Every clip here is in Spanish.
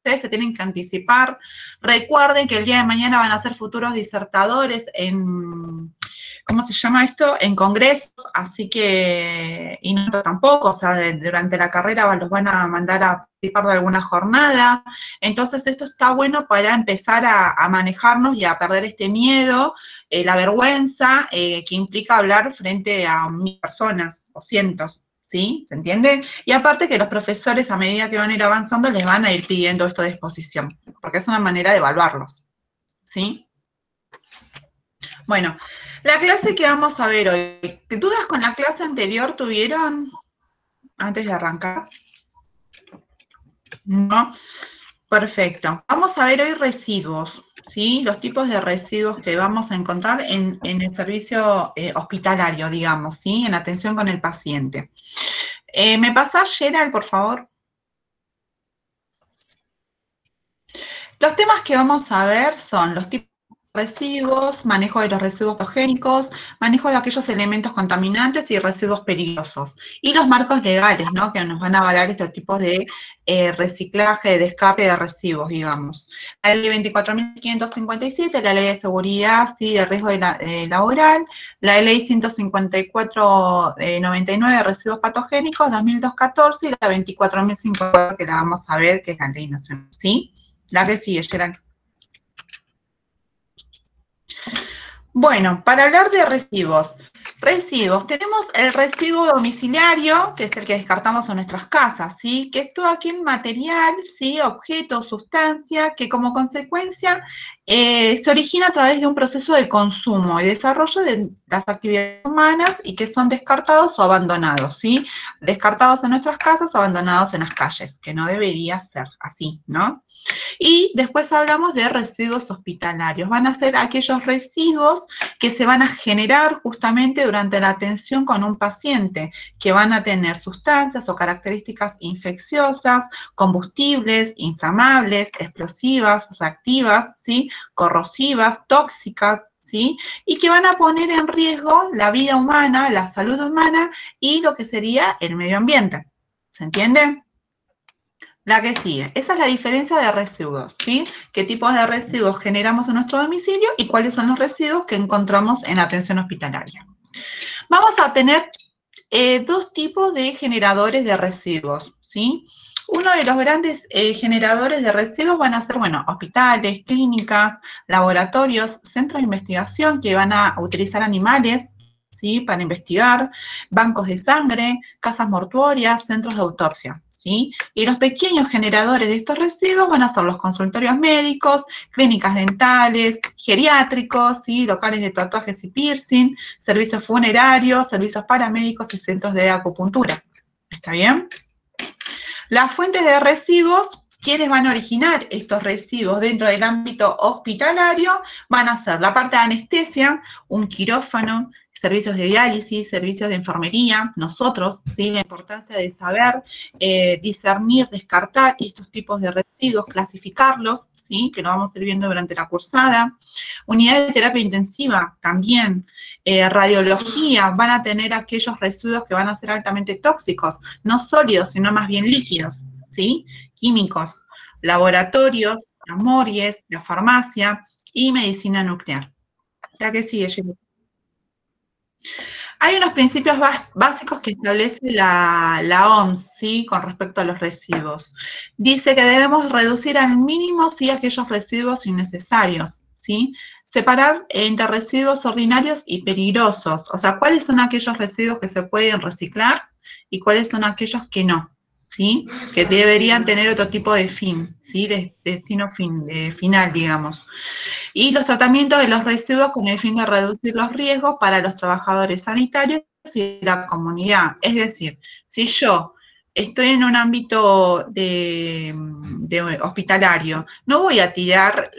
ustedes se tienen que anticipar. Recuerden que el día de mañana van a ser futuros disertadores en, ¿cómo se llama esto? En congresos, así que, y no tampoco, o sea, durante la carrera los van a mandar a participar de alguna jornada. Entonces esto está bueno para empezar a manejarnos y a perder este miedo, la vergüenza que implica hablar frente a 1000 personas o cientos. ¿Sí? ¿Se entiende? Y aparte que los profesores, a medida que van a ir avanzando, les van a ir pidiendo esto de exposición, porque es una manera de evaluarlos. ¿Sí? Bueno, la clase que vamos a ver hoy, ¿dudas con la clase anterior tuvieron antes de arrancar? No. Perfecto. Vamos a ver hoy residuos, ¿sí? Los tipos de residuos que vamos a encontrar en el servicio hospitalario, digamos, ¿sí? En atención con el paciente. ¿Me pasa, Gerald, por favor? Los temas que vamos a ver son los tipos de residuos, manejo de los residuos patogénicos, manejo de aquellos elementos contaminantes y residuos peligrosos. Y los marcos legales, ¿no? Que nos van a avalar estos tipos de reciclaje, de descarte de residuos, digamos. La ley 24.557, la ley de seguridad, sí, de riesgo laboral, la ley 154.99 de residuos patogénicos, 2014, y la 24.054, que la vamos a ver, que es la ley nacional, ¿sí? La que sigue, Gerald. Bueno, para hablar de residuos. Residuos, tenemos el residuo domiciliario, que es el que descartamos en nuestras casas, ¿sí? Que es todo aquel material, ¿sí? Objeto, sustancia, que como consecuencia se origina a través de un proceso de consumo y desarrollo de las actividades humanas y que son descartados o abandonados, ¿sí? Descartados en nuestras casas, abandonados en las calles, que no debería ser así, ¿no? Y después hablamos de residuos hospitalarios. Van a ser aquellos residuos que se van a generar justamente durante la atención con un paciente, que van a tener sustancias o características infecciosas, combustibles, inflamables, explosivas, reactivas, ¿sí? Corrosivas, tóxicas, ¿sí? Y que van a poner en riesgo la vida humana, la salud humana y lo que sería el medio ambiente. ¿Se entiende? La que sigue. Esa es la diferencia de residuos, ¿sí? ¿Qué tipos de residuos generamos en nuestro domicilio y cuáles son los residuos que encontramos en atención hospitalaria? Vamos a tener dos tipos de generadores de residuos, ¿sí? Uno de los grandes generadores de residuos van a ser, bueno, hospitales, clínicas, laboratorios, centros de investigación que van a utilizar animales, ¿sí? Para investigar, bancos de sangre, casas mortuorias, centros de autopsia, ¿sí? Y los pequeños generadores de estos residuos van a ser los consultorios médicos, clínicas dentales, geriátricos, ¿sí? Locales de tatuajes y piercing, servicios funerarios, servicios paramédicos y centros de acupuntura. ¿Está bien? Las fuentes de residuos, ¿quiénes van a originar estos residuos dentro del ámbito hospitalario? Van a ser la parte de anestesia, un quirófano, servicios de diálisis, servicios de enfermería, nosotros, ¿sí? La importancia de saber discernir, descartar estos tipos de residuos, clasificarlos, ¿sí? Que lo vamos a ir viendo durante la cursada. Unidades de terapia intensiva, también. Radiología, van a tener aquellos residuos que van a ser altamente tóxicos, no sólidos, sino más bien líquidos, ¿sí? Químicos, laboratorios, las morgues, la farmacia y medicina nuclear. Ya que sigue, Jenny. Hay unos principios básicos que establece la OMS, ¿sí? Con respecto a los residuos. Dice que debemos reducir al mínimo, sí, aquellos residuos innecesarios, ¿sí? Separar entre residuos ordinarios y peligrosos. O sea, ¿cuáles son aquellos residuos que se pueden reciclar y cuáles son aquellos que no? ¿Sí? Que deberían tener otro tipo de fin, ¿sí? De destino final, digamos. Y los tratamientos de los residuos con el fin de reducir los riesgos para los trabajadores sanitarios y la comunidad. Es decir, si yo estoy en un ámbito de hospitalario, no voy a tirar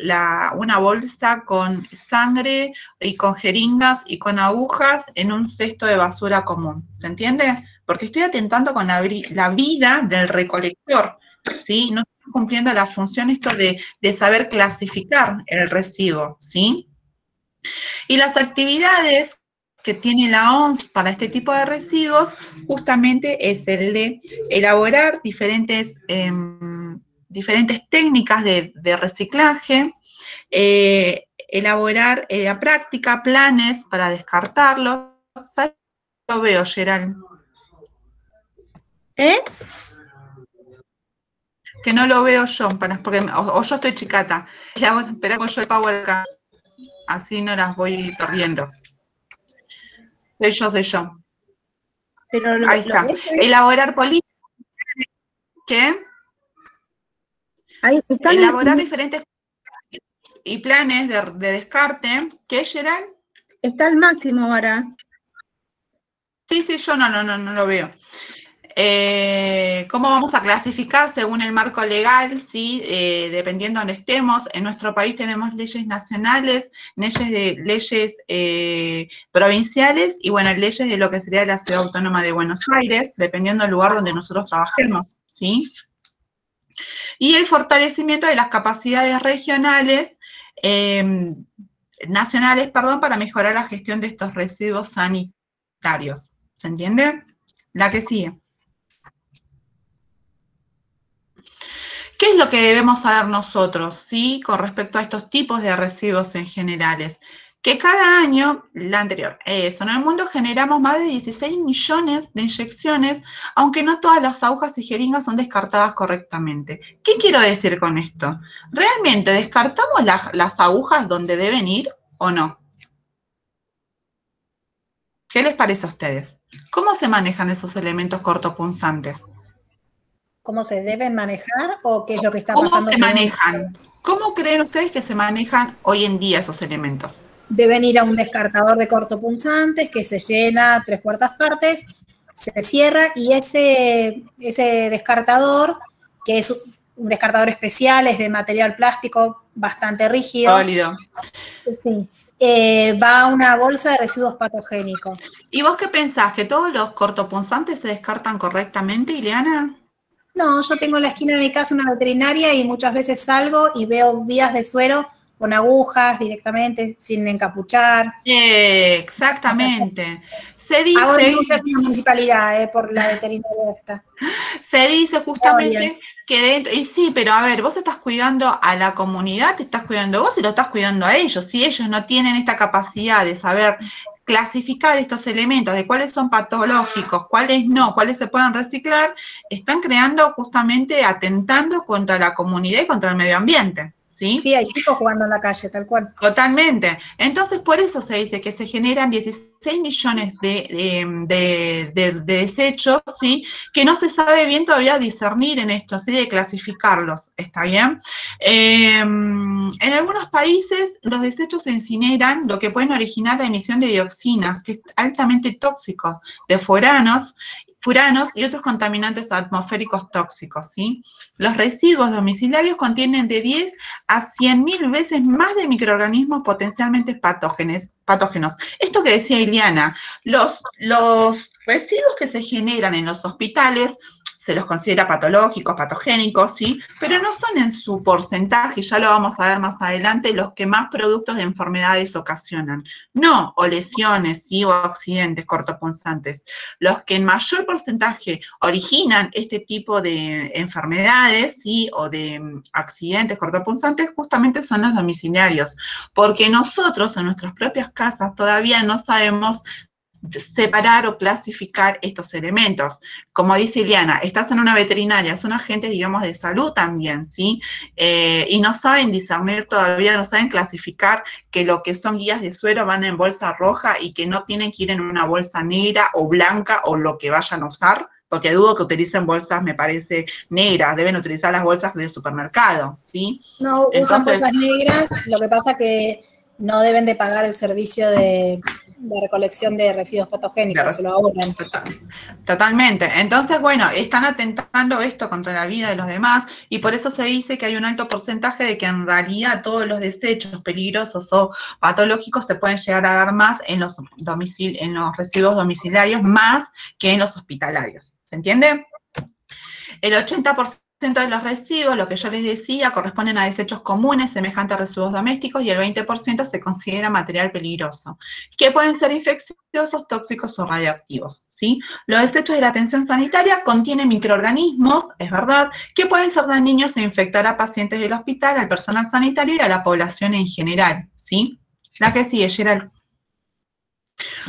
una bolsa con sangre y con jeringas y con agujas en un cesto de basura común. ¿Se entiende? Porque estoy atentando con la vida del recolector, ¿sí? No estoy cumpliendo la función esto de saber clasificar el residuo, ¿sí? Y las actividades que tiene la OMS para este tipo de residuos justamente es el de elaborar diferentes diferentes técnicas de reciclaje, elaborar a práctica planes para descartarlos. ¿Sabes? Lo veo, Gerald. Que no lo veo yo, porque o yo estoy chicata. Espera con yo el power acá. Así no las voy perdiendo. Soy yo. Pero ahí está. Elaborar políticas. ¿Qué? Ahí están elaborar diferentes y planes de descarte. ¿Qué, Gerald? Está al máximo ahora. Sí, yo no lo veo. ¿Cómo vamos a clasificar según el marco legal? ¿Sí? Dependiendo de donde estemos. En nuestro país tenemos leyes nacionales, leyes provinciales y, bueno, leyes de lo que sería la Ciudad Autónoma de Buenos Aires, dependiendo del lugar donde nosotros trabajemos, ¿sí? Y el fortalecimiento de las capacidades regionales, nacionales, para mejorar la gestión de estos residuos sanitarios. ¿Se entiende? La que sigue. ¿Qué es lo que debemos saber nosotros, sí, con respecto a estos tipos de residuos en generales? Que cada año, la anterior, en el mundo generamos más de 16 millones de inyecciones, aunque no todas las agujas y jeringas son descartadas correctamente. ¿Qué quiero decir con esto? ¿Realmente descartamos las agujas donde deben ir o no? ¿Qué les parece a ustedes? ¿Cómo se manejan esos elementos cortopunzantes? ¿Cómo se deben manejar o qué es lo que está pasando? ¿Cómo se manejan? ¿Cómo creen ustedes que se manejan hoy en día esos elementos? Deben ir a un descartador de cortopunzantes que se llena 3/4 partes, se cierra y ese descartador, que es un descartador especial, es de material plástico bastante rígido. Sólido. Sí. Va a una bolsa de residuos patogénicos. ¿Y vos qué pensás? ¿Que todos los cortopunzantes se descartan correctamente, Ileana? No, yo tengo en la esquina de mi casa una veterinaria y muchas veces salgo y veo vías de suero con agujas directamente, sin encapuchar. Exactamente. Se dice... Hago denuncias en la municipalidad por la veterinaria esta. Se dice justamente que dentro... Y sí, pero a ver, vos estás cuidando a la comunidad, te estás cuidando vos y lo estás cuidando a ellos. Si ellos no tienen esta capacidad de saber clasificar estos elementos, de cuáles son patológicos, cuáles no, cuáles se pueden reciclar, están creando justamente, atentando contra la comunidad y contra el medio ambiente, ¿sí? Sí, hay chicos jugando en la calle, tal cual. Totalmente. Entonces, por eso se dice que se generan 16 millones de desechos, ¿sí? Que no se sabe bien todavía discernir en esto, ¿sí? De clasificarlos, ¿está bien? En algunos países los desechos se incineran, lo que pueden originar la emisión de dioxinas, que es altamente tóxico, de furanos y otros contaminantes atmosféricos tóxicos, ¿sí? Los residuos domiciliarios contienen de 10 a 100.000 veces más de microorganismos potencialmente patógenos. Esto que decía Ileana, los residuos que se generan en los hospitales se los considera patológicos, patogénicos, ¿sí? Pero no son en su porcentaje, ya lo vamos a ver más adelante, los que más productos de enfermedades ocasionan. No, o lesiones, ¿sí? O accidentes cortopunzantes. Los que en mayor porcentaje originan este tipo de enfermedades, ¿sí? O de accidentes cortopunzantes, justamente son los domiciliarios. Porque nosotros en nuestras propias casas todavía no sabemos separar o clasificar estos elementos. Como dice Ileana, estás en una veterinaria, son agentes, digamos, de salud también, ¿sí? Y no saben discernir todavía, no saben clasificar que lo que son guías de suero van en bolsa roja y que no tienen que ir en una bolsa negra o blanca o lo que vayan a usar, porque dudo que utilicen bolsas, me parece, negras, deben utilizar las bolsas del supermercado, ¿sí? No, usan bolsas negras, lo que pasa que no deben de pagar el servicio de recolección de residuos patogénicos, se lo ahorran. Totalmente. Entonces, bueno, están atentando esto contra la vida de los demás y por eso se dice que hay un alto porcentaje de que en realidad todos los desechos peligrosos o patológicos se pueden llegar a dar más en los residuos domiciliarios más que en los hospitalarios. ¿Se entiende? El 80% de los residuos, lo que yo les decía, corresponden a desechos comunes, semejantes a residuos domésticos, y el 20% se considera material peligroso, que pueden ser infecciosos, tóxicos o radioactivos, ¿sí? Los desechos de la atención sanitaria contienen microorganismos, es verdad, que pueden ser dañinos e infectar a pacientes del hospital, al personal sanitario y a la población en general, ¿sí? La que sigue, Gerald.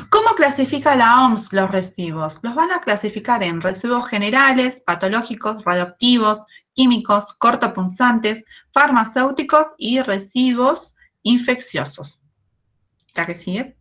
¿Cómo clasifica la OMS los residuos? Los van a clasificar en residuos generales, patológicos, radioactivos, químicos, cortopunzantes, farmacéuticos y residuos infecciosos. ¿La que sigue?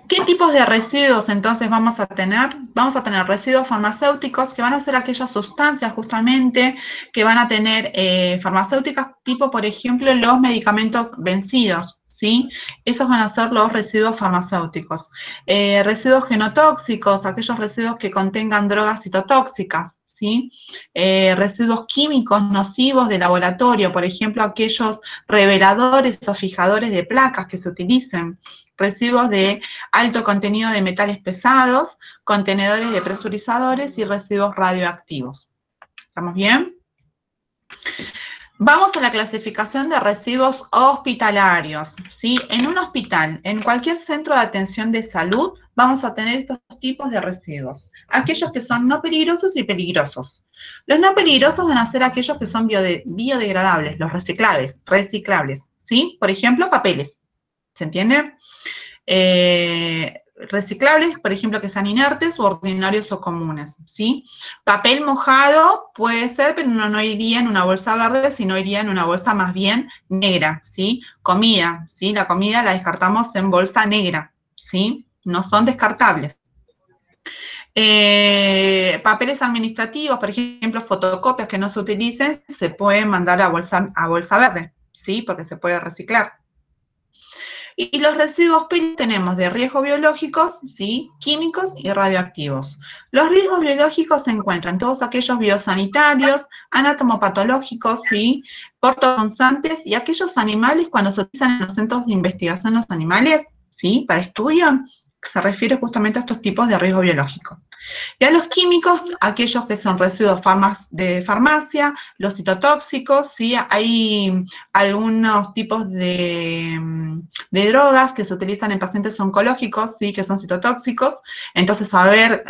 ¿Qué tipos de residuos entonces vamos a tener? Vamos a tener residuos farmacéuticos, que van a ser aquellas sustancias justamente que van a tener farmacéuticas, tipo por ejemplo los medicamentos vencidos, ¿sí? Esos van a ser los residuos farmacéuticos. Residuos genotóxicos, aquellos residuos que contengan drogas citotóxicas, ¿sí? Residuos químicos nocivos de laboratorio, por ejemplo, aquellos reveladores o fijadores de placas que se utilicen. Residuos de alto contenido de metales pesados, contenedores de presurizadores y residuos radioactivos. ¿Estamos bien? Vamos a la clasificación de residuos hospitalarios, ¿sí? En un hospital, en cualquier centro de atención de salud, vamos a tener estos tipos de residuos. Aquellos que son no peligrosos y peligrosos. Los no peligrosos van a ser aquellos que son biodegradables, los reciclables, ¿sí? Por ejemplo, papeles, ¿se entiende? Reciclables, por ejemplo, que sean inertes o ordinarios o comunes, ¿sí? Papel mojado puede ser, pero no iría en una bolsa verde, sino iría en una bolsa más bien negra, ¿sí? Comida, ¿sí? La comida la descartamos en bolsa negra, ¿sí? No son descartables. Papeles administrativos, por ejemplo, fotocopias que no se utilicen, se pueden mandar a bolsa verde, ¿sí? Porque se puede reciclar. Y los residuos tenemos de riesgos biológicos, ¿sí? Químicos y radioactivos. Los riesgos biológicos se encuentran todos aquellos biosanitarios, anatomopatológicos, ¿sí? Cortopunzantes y aquellos animales cuando se utilizan en los centros de investigación los animales, ¿sí? Para estudio, se refiere justamente a estos tipos de riesgo biológico. Y a los químicos, aquellos que son residuos de farmacia, los citotóxicos, ¿sí? Hay algunos tipos de drogas que se utilizan en pacientes oncológicos, ¿sí? Que son citotóxicos. Entonces, saber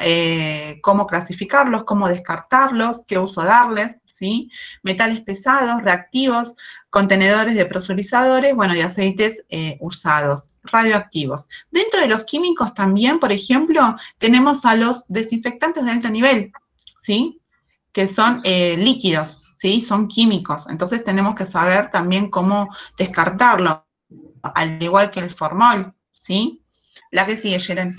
cómo clasificarlos, cómo descartarlos, qué uso darles, ¿sí? Metales pesados, reactivos, contenedores de presurizadores, bueno, y aceites usados. Radioactivos. Dentro de los químicos también, por ejemplo, tenemos a los desinfectantes de alto nivel, ¿sí? Que son líquidos, ¿sí? Son químicos. Entonces tenemos que saber también cómo descartarlo, al igual que el formol, ¿sí? La que sigue, Yeren.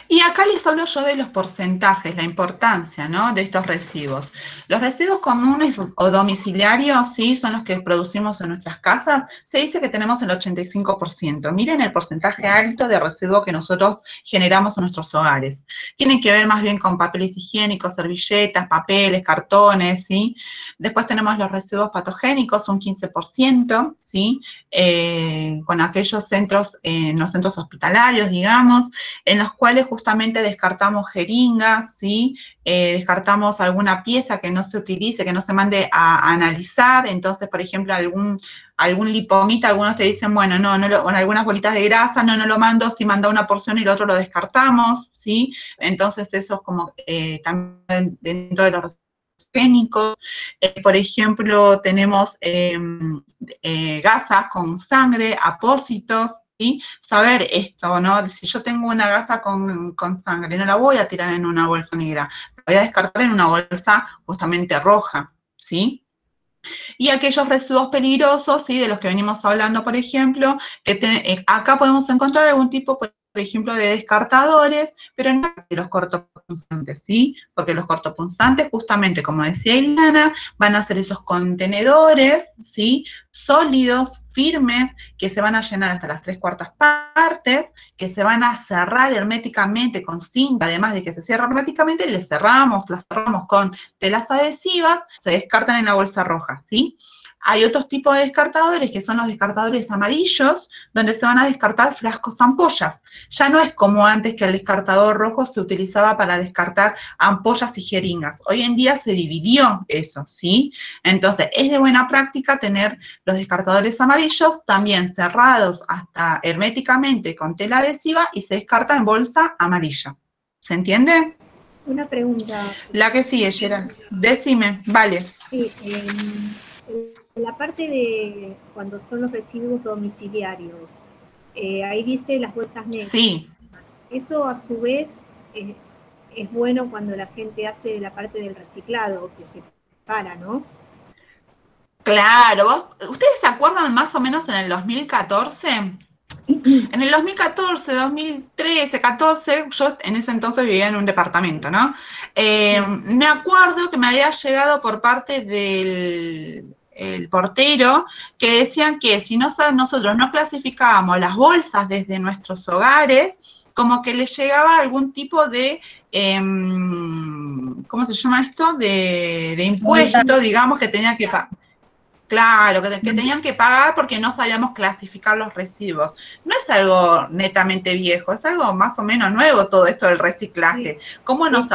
Y acá les hablo yo de los porcentajes, la importancia, ¿no? De estos residuos. Los residuos comunes o domiciliarios, ¿sí? Son los que producimos en nuestras casas. Se dice que tenemos el 85%. Miren el porcentaje alto de residuos que nosotros generamos en nuestros hogares. Tienen que ver más bien con papeles higiénicos, servilletas, papeles, cartones, ¿sí? Después tenemos los residuos patogénicos, un 15%, ¿sí? Con aquellos centros, en los centros hospitalarios, digamos, en los cuales justamente descartamos jeringas, ¿sí? Descartamos alguna pieza que no se utilice, que no se mande a analizar. Entonces, por ejemplo, algún lipomita, algunos te dicen, bueno, con algunas bolitas de grasa, no lo mando, si manda una porción y el otro lo descartamos, ¿sí? Entonces, eso es como también dentro de los génicos. Por ejemplo, tenemos gasas con sangre, apósitos, ¿sí? Saber esto, ¿no? Si yo tengo una gasa con sangre, no la voy a tirar en una bolsa negra, la voy a descartar en una bolsa justamente roja, ¿sí? Y aquellos residuos peligrosos, ¿sí? De los que venimos hablando, por ejemplo, que acá podemos encontrar algún tipo, por ejemplo, de descartadores, pero no de los cortopunzantes, ¿sí? Porque los cortopunzantes, justamente, como decía Ileana, van a ser esos contenedores, ¿sí? Sólidos, firmes, que se van a llenar hasta las 3/4 partes, que se van a cerrar herméticamente con cinta, además de que se cierra herméticamente, las cerramos con telas adhesivas, se descartan en la bolsa roja, ¿sí? Hay otros tipos de descartadores que son los descartadores amarillos, donde se van a descartar frascos ampollas. Ya no es como antes que el descartador rojo se utilizaba para descartar ampollas y jeringas. Hoy en día se dividió eso, ¿sí? Entonces, es de buena práctica tener los descartadores amarillos también cerrados hasta herméticamente con tela adhesiva y se descarta en bolsa amarilla. ¿Se entiende? Una pregunta. La que sigue, Gerald. Decime, vale. Sí, en la parte de cuando son los residuos domiciliarios, ahí dice las bolsas negras. Sí. Eso a su vez es bueno cuando la gente hace la parte del reciclado, que se para, ¿no? Claro. ¿Ustedes se acuerdan más o menos en el 2014? En el 2014, 2013, 14, yo en ese entonces vivía en un departamento, ¿no? Me acuerdo que me había llegado por parte del portero que decían que si nosotros no clasificábamos las bolsas desde nuestros hogares, como que les llegaba algún tipo de, ¿cómo se llama esto? De impuesto, digamos, que tenían que pagar. Claro, que tenían que pagar porque no sabíamos clasificar los residuos. No es algo netamente viejo, es algo más o menos nuevo todo esto del reciclaje. ¿Cómo nos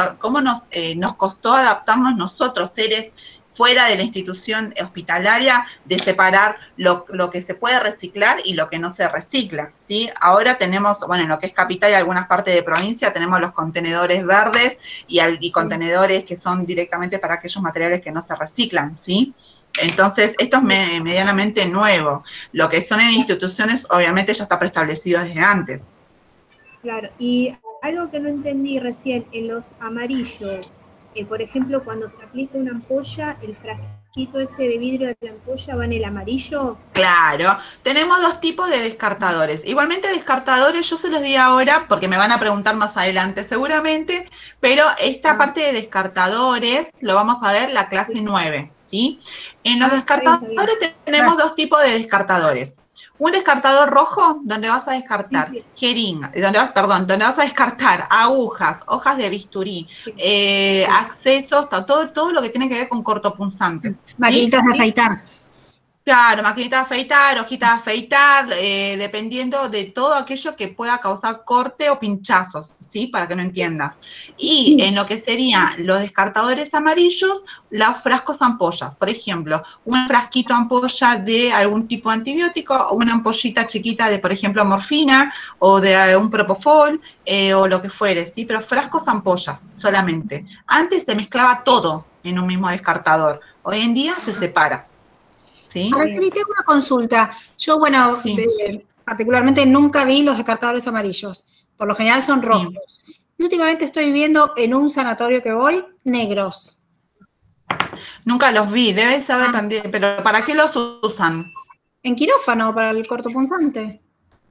costó adaptarnos nosotros, seres fuera de la institución hospitalaria, de separar lo que se puede reciclar y lo que no se recicla, ¿sí? Ahora tenemos, bueno, en lo que es capital y algunas partes de provincia, tenemos los contenedores verdes y contenedores que son directamente para aquellos materiales que no se reciclan, ¿sí? Entonces, esto es medianamente nuevo. Lo que son en instituciones, obviamente, ya está preestablecido desde antes. Claro, y algo que no entendí recién, en los amarillos, por ejemplo, cuando se aplica una ampolla, el frasquito ese de vidrio de la ampolla va en el amarillo. Claro, tenemos dos tipos de descartadores. Igualmente descartadores, yo se los di ahora porque me van a preguntar más adelante seguramente, pero esta parte de descartadores lo vamos a ver la clase 9, ¿sí? En los descartadores tenemos dos tipos de descartadores. Un descartador rojo, donde vas a descartar jeringa, donde vas a descartar agujas, hojas de bisturí, accesos, todo lo que tiene que ver con cortopunzantes. Maquinitas de afeitar. Claro, maquinita de afeitar, hojita de afeitar, dependiendo de todo aquello que pueda causar corte o pinchazos, ¿sí? Para que no entiendas. Y en lo que serían los descartadores amarillos, los frascos ampollas. Por ejemplo, un frasquito ampolla de algún tipo de antibiótico, o una ampollita chiquita de, por ejemplo, morfina, o de un propofol, o lo que fuere, ¿sí? Pero frascos ampollas solamente. Antes se mezclaba todo en un mismo descartador. Hoy en día se separa. ¿Sí? Araceli, tengo una consulta. Yo, bueno, particularmente nunca vi los descartadores amarillos. Por lo general son rojos. Y últimamente estoy viendo en un sanatorio que voy, negros. Nunca los vi, debe ser dependiente, pero ¿para qué los usan? En quirófano, para el cortopunzante.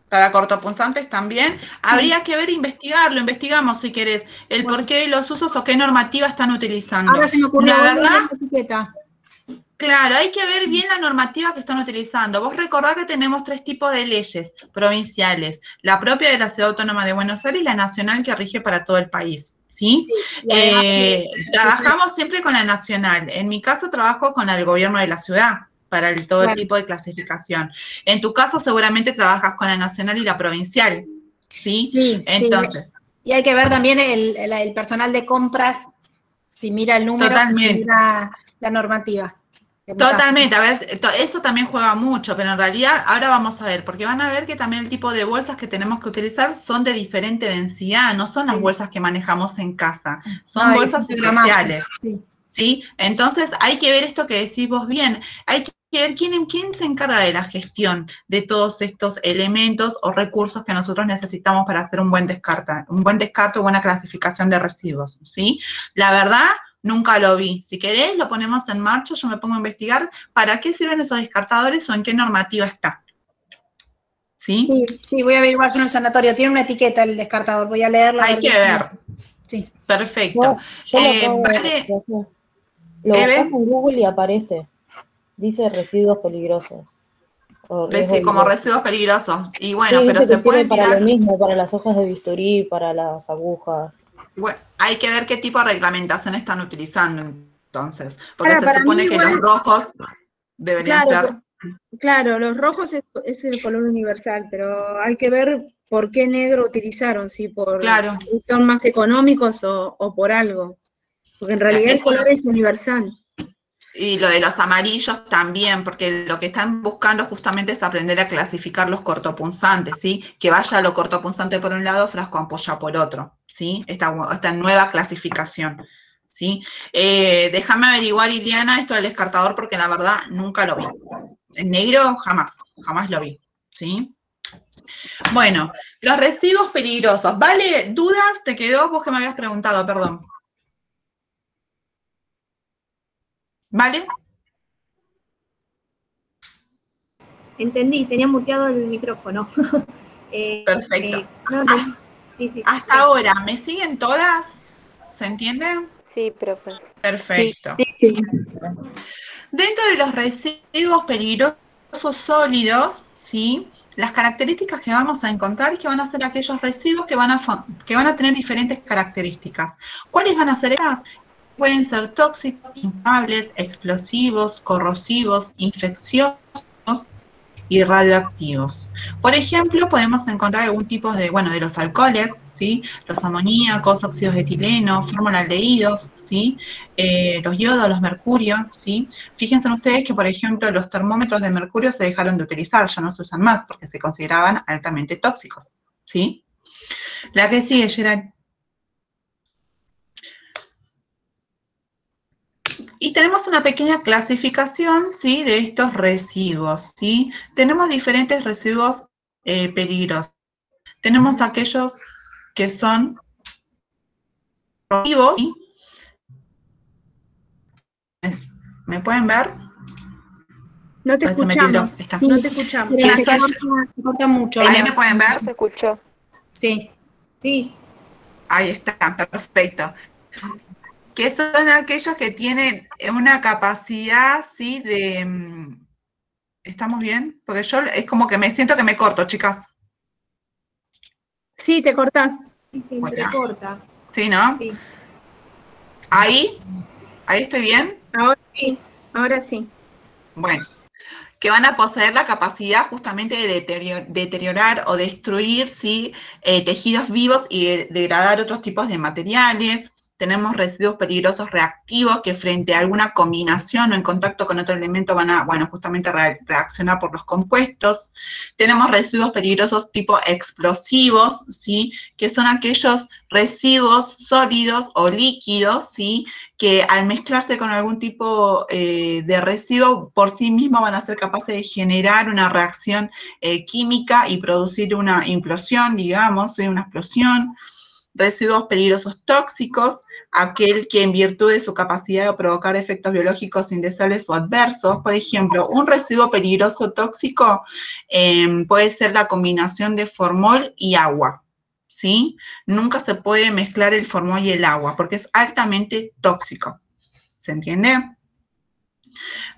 Para cortopunzantes también. Habría que ver, investigarlo, investigamos si querés, el por qué los usos o qué normativa están utilizando. Ahora se me ocurrió la verdad, la etiqueta. Claro, hay que ver bien la normativa que están utilizando. Vos recordá que tenemos 3 tipos de leyes provinciales, la propia de la Ciudad Autónoma de Buenos Aires y la nacional que rige para todo el país, ¿sí? Trabajamos siempre con la nacional. En mi caso trabajo con la del gobierno de la ciudad para todo el tipo de clasificación. En tu caso seguramente trabajas con la nacional y la provincial, ¿sí? Sí. Entonces. Sí. Y hay que ver también el personal de compras, si mira el número, si mira la normativa. Totalmente, a ver, eso también juega mucho, pero en realidad ahora vamos a ver, porque van a ver que también el tipo de bolsas que tenemos que utilizar son de diferente densidad, no son las bolsas que manejamos en casa, son bolsas especiales, ¿sí? Entonces hay que ver esto que decís vos bien, hay que ver quién se encarga de la gestión de todos estos elementos o recursos que nosotros necesitamos para hacer un buen descarte, buena clasificación de residuos, ¿sí? La verdad, nunca lo vi. Si querés, lo ponemos en marcha, yo me pongo a investigar para qué sirven esos descartadores o en qué normativa está. ¿Sí? Sí, voy a averiguar con el sanatorio. Tiene una etiqueta el descartador, voy a leerla. Hay que ver. Sí. Perfecto. Vale. Lo buscas en Google y aparece. Dice residuos peligrosos. Como residuos peligrosos. Y bueno, sí, pero se puede para lo mismo, para las hojas de bisturí, para las agujas. Bueno, hay que ver qué tipo de reglamentación están utilizando entonces, porque se supone que los rojos... deberían ser. Claro, los rojos es el color universal, pero hay que ver por qué negro utilizaron, si son más económicos o por algo. Porque en realidad el color es universal. Y lo de los amarillos también, porque lo que están buscando justamente es aprender a clasificar los cortopunzantes, ¿sí? Que vaya lo cortopunzante por un lado, frasco ampolla por otro, ¿sí? Esta nueva clasificación, ¿sí? Déjame averiguar, Iliana, esto del descartador, porque la verdad nunca lo vi. En negro jamás lo vi, ¿sí? Bueno, los residuos peligrosos. ¿Vale? ¿Dudas? ¿Te quedó? Vos que me habías preguntado, perdón. ¿Vale? Entendí, tenía muteado el micrófono. Perfecto. Sí. Hasta ahora, ¿me siguen todas? ¿Se entienden? Sí, profe. Perfecto. Sí. Dentro de los residuos peligrosos sólidos, ¿sí? Las características que vamos a encontrar es que van a ser aquellos residuos que van a tener diferentes características. ¿Cuáles van a ser esas? Pueden ser tóxicos, inflamables, explosivos, corrosivos, infecciosos y radioactivos. Por ejemplo, podemos encontrar algún tipo de los alcoholes, ¿sí? Los amoníacos, óxidos de etileno, formaldehídos, ¿sí? Los yodos, los mercurios, ¿sí? Fíjense ustedes que, por ejemplo, los termómetros de mercurio se dejaron de utilizar, ya no se usan más porque se consideraban altamente tóxicos, ¿sí? La que sigue, Gerard. Y tenemos una pequeña clasificación, ¿sí? De estos residuos, ¿sí? Tenemos diferentes residuos peligrosos. Tenemos aquellos que son corrosivos, ¿sí? ¿Me pueden ver? No te escuchamos. No te escuchamos. Se corta mucho. ¿Ahí me pueden ver? ¿Se escuchó? Sí. Ahí está, perfecto. Que son aquellos que tienen una capacidad, ¿sí? De... ¿Estamos bien? Porque yo es como que me siento que me corto, chicas. Sí, te cortás. Bueno. Corta. ¿Sí, no? Sí. ¿Ahí estoy bien? Ahora sí. Bueno, que van a poseer la capacidad justamente de deteriorar o destruir, ¿sí? Tejidos vivos y degradar otros tipos de materiales. Tenemos residuos peligrosos reactivos que frente a alguna combinación o en contacto con otro elemento van a, justamente reaccionar por los compuestos. Tenemos residuos peligrosos tipo explosivos, ¿sí? Que son aquellos residuos sólidos o líquidos, ¿sí? Que al mezclarse con algún tipo de residuo por sí mismos van a ser capaces de generar una reacción química y producir una implosión, digamos, una explosión. Residuos peligrosos tóxicos, aquel que en virtud de su capacidad de provocar efectos biológicos indeseables o adversos, por ejemplo, un residuo peligroso tóxico puede ser la combinación de formol y agua, ¿sí? Nunca se puede mezclar el formol y el agua porque es altamente tóxico, ¿se entiende?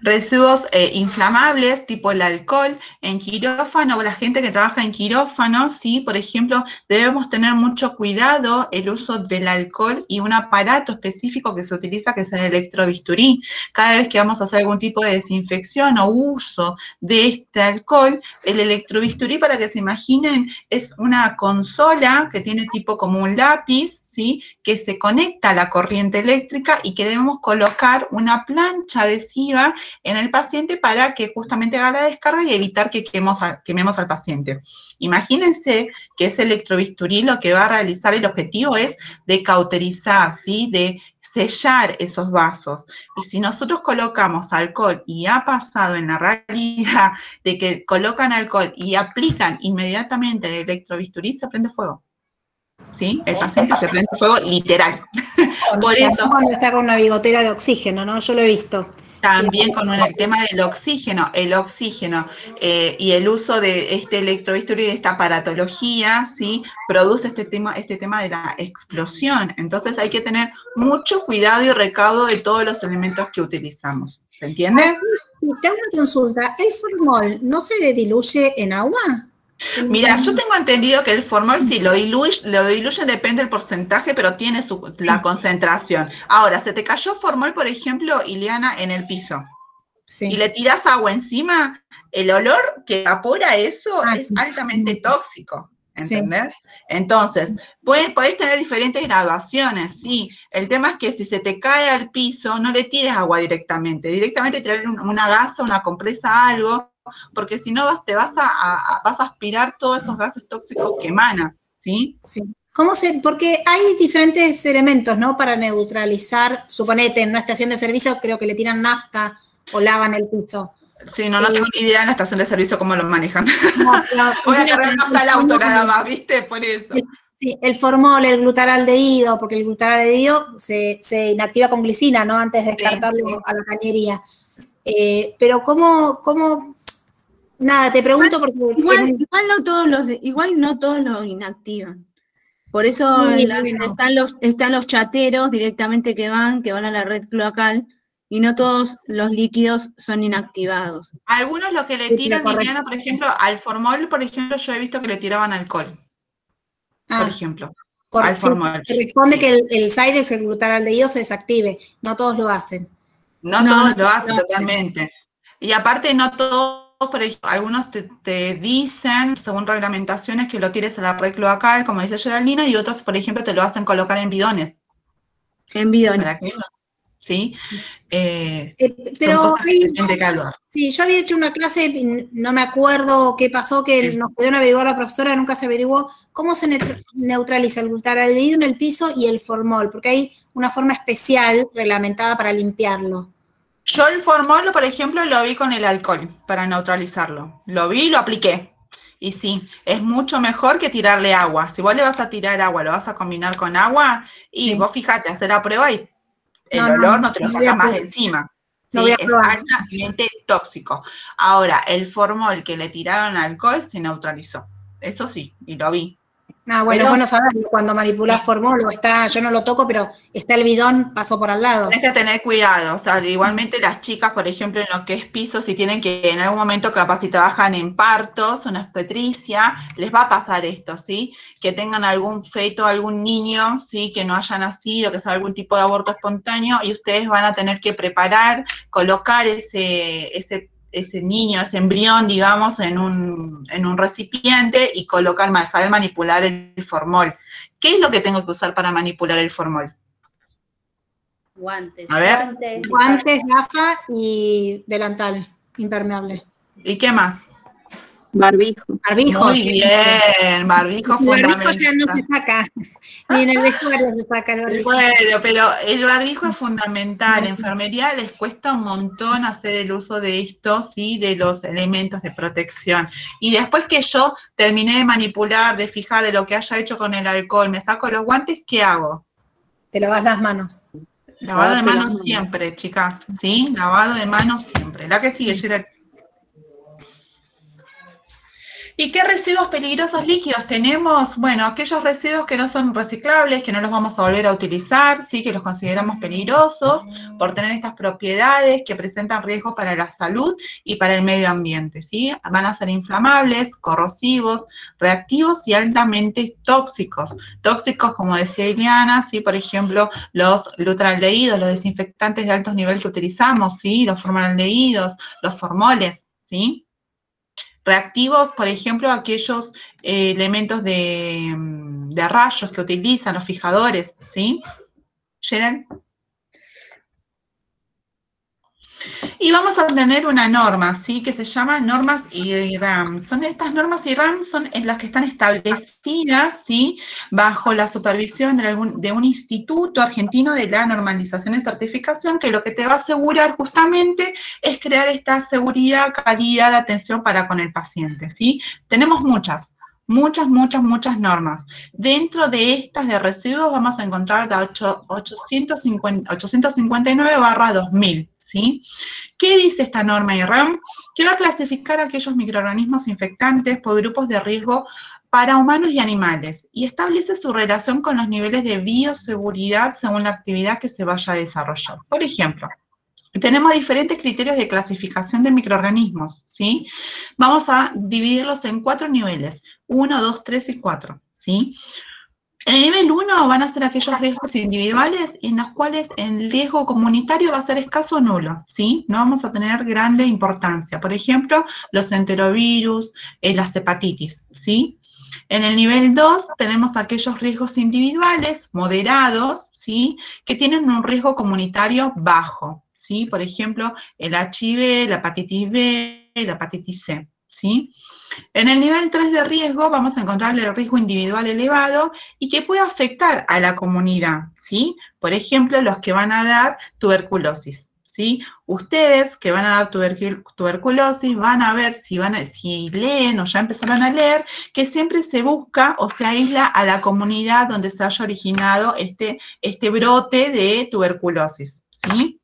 Residuos inflamables, tipo el alcohol, en quirófano, la gente que trabaja en quirófano, ¿sí? Por ejemplo, debemos tener mucho cuidado el uso del alcohol y un aparato específico que se utiliza, que es el electrobisturí. Cada vez que vamos a hacer algún tipo de desinfección o uso de este alcohol, el electrobisturí, para que se imaginen, es una consola que tiene tipo como un lápiz, ¿sí? Que se conecta a la corriente eléctrica y que debemos colocar una plancha adhesiva en el paciente para que justamente haga la descarga y evitar que quememos al paciente. Imagínense que ese electrobisturí lo que va a realizar, el objetivo es de cauterizar, ¿sí? De sellar esos vasos. Y si nosotros colocamos alcohol y ha pasado en la realidad de que colocan alcohol y aplican inmediatamente el electrobisturí, se prende fuego. ¿Sí? El paciente se prende fuego literal. Por eso. Cuando está con una bigotera de oxígeno, ¿no? Yo lo he visto. También con el tema del oxígeno, y el uso de este electrobisturí, de esta aparatología, ¿sí? Produce este tema de la explosión. Entonces hay que tener mucho cuidado y recaudo de todos los elementos que utilizamos. ¿Se entiende? Te hago una consulta. ¿El formol no se diluye en agua? Mira, yo tengo entendido que el formol sí lo diluyen, depende del porcentaje, pero tiene la concentración. Ahora, ¿se te cayó formol, por ejemplo, Ileana, en el piso? y le tirás agua encima, el olor que evapora eso es altamente tóxico, ¿entendés? Sí. Entonces, podés tener diferentes graduaciones, sí. El tema es que si se te cae al piso, no le tires agua directamente tirar una gasa, una compresa, algo, porque si no vas a aspirar todos esos gases tóxicos que emanan, ¿sí? Sí. Porque hay diferentes elementos, ¿no? Para neutralizar, suponete, en una estación de servicio creo que le tiran nafta o lavan el piso. Sí, no tengo ni idea en la estación de servicio cómo lo manejan. Voy a cargar nafta al auto nada más, ¿viste? Por eso. Sí, el formol, el glutaraldehído, porque el glutaraldehído se inactiva con glicina, ¿no? Antes de descartarlo a la cañería. Pero ¿cómo? Nada, te pregunto porque... Igual no todos los inactivan. Por eso están los chateros directamente que van a la red cloacal, y no todos los líquidos son inactivados. Algunos lo que le tiran, Liliana, por ejemplo, al formol, por ejemplo, yo he visto que le tiraban alcohol. Por ejemplo. Al formol. Corresponde que el Sidex, el glutaraldehído, se desactive. No todos lo hacen. No todos lo hacen, totalmente. Y aparte, no todos. Por ejemplo, algunos te dicen, según reglamentaciones, que lo tires a la red cloacal, como dice Geraldina, y otros, por ejemplo, te lo hacen colocar en bidones. En bidones. ¿Para qué? ¿Sí? Pero sí, yo había hecho una clase, no me acuerdo qué pasó, que nos pudieron averiguar la profesora, nunca se averiguó cómo se neutraliza el glutaraldehído en el piso y el formol, porque hay una forma especial reglamentada para limpiarlo. Yo el formol, por ejemplo, lo vi con el alcohol para neutralizarlo. Lo vi y lo apliqué. Y sí, es mucho mejor que tirarle agua. Si vos le vas a tirar agua, lo vas a combinar con agua, y vos fíjate, hacer la prueba y el olor no te lo sacas más encima. Sí, es altamente tóxico. Ahora, el formol que le tiraron alcohol se neutralizó. Eso sí, y lo vi. Bueno saberlo, cuando manipulás formol yo no lo toco, pero está el bidón, paso por al lado. Tienes que tener cuidado, o sea, igualmente las chicas, por ejemplo, en lo que es piso, si tienen que en algún momento, capaz si trabajan en partos, una obstetricia, les va a pasar esto, ¿sí? Que tengan algún feto, algún niño, ¿sí? Que no haya nacido, que sea algún tipo de aborto espontáneo, y ustedes van a tener que preparar, colocar ese niño, ese embrión, digamos, en un recipiente y saber manipular el formol. ¿Qué es lo que tengo que usar para manipular el formol? Guantes. A ver. Guantes, gafas y delantal impermeable. ¿Y qué más? Barbijo. Muy bien, barbijo fundamental. El barbijo ya no se saca, ni en el vestuario se saca el barbijo. Bueno, pero el barbijo es fundamental. En enfermería les cuesta un montón hacer el uso de esto, ¿sí? De los elementos de protección. Y después que yo terminé de manipular, de fijar de lo que haya hecho con el alcohol, me saco los guantes, ¿qué hago? Te lavas las manos. Lavado de manos siempre, chicas, ¿sí? Lavado de manos siempre. La que sigue, Gerard. ¿Y qué residuos peligrosos líquidos tenemos? Bueno, aquellos residuos que no son reciclables, que no los vamos a volver a utilizar, sí, que los consideramos peligrosos por tener estas propiedades que presentan riesgo para la salud y para el medio ambiente, ¿sí? Van a ser inflamables, corrosivos, reactivos y altamente tóxicos. Tóxicos, como decía Ileana, ¿sí? Por ejemplo, los glutaraldehídos, los desinfectantes de alto nivel que utilizamos, ¿sí? Los formaldehídos, los formoles, ¿sí? Reactivos, por ejemplo, aquellos elementos de rayos que utilizan los fijadores, ¿sí? ¿Gerald? Y vamos a tener una norma, ¿sí? Que se llama normas IRAM. Estas normas IRAM son las que están establecidas, ¿sí? Bajo la supervisión de un instituto argentino de la normalización y certificación, que lo que te va a asegurar justamente es crear esta seguridad, calidad de atención para con el paciente, ¿sí? Tenemos muchas normas. Dentro de estas de residuos vamos a encontrar la 859/2000, ¿sí? ¿Qué dice esta norma IRAM? Que va a clasificar aquellos microorganismos infectantes por grupos de riesgo para humanos y animales y establece su relación con los niveles de bioseguridad según la actividad que se vaya a desarrollar. Por ejemplo, tenemos diferentes criterios de clasificación de microorganismos, ¿sí? Vamos a dividirlos en 4 niveles, 1, 2, 3 y 4, ¿sí? En el nivel 1 van a ser aquellos riesgos individuales en los cuales el riesgo comunitario va a ser escaso o nulo, ¿sí? No vamos a tener grande importancia. Por ejemplo, los enterovirus, las hepatitis, ¿sí? En el nivel 2 tenemos aquellos riesgos individuales moderados, ¿sí? Que tienen un riesgo comunitario bajo, ¿sí? Por ejemplo, el HIV, la hepatitis B, la hepatitis C, ¿sí? En el nivel 3 de riesgo vamos a encontrar el riesgo individual elevado y que puede afectar a la comunidad, ¿sí? Por ejemplo, los que van a dar tuberculosis, ¿sí? Ustedes que van a dar tuberculosis van a ver si leen o ya empezaron a leer que siempre se busca o se aísla a la comunidad donde se haya originado este brote de tuberculosis, ¿sí?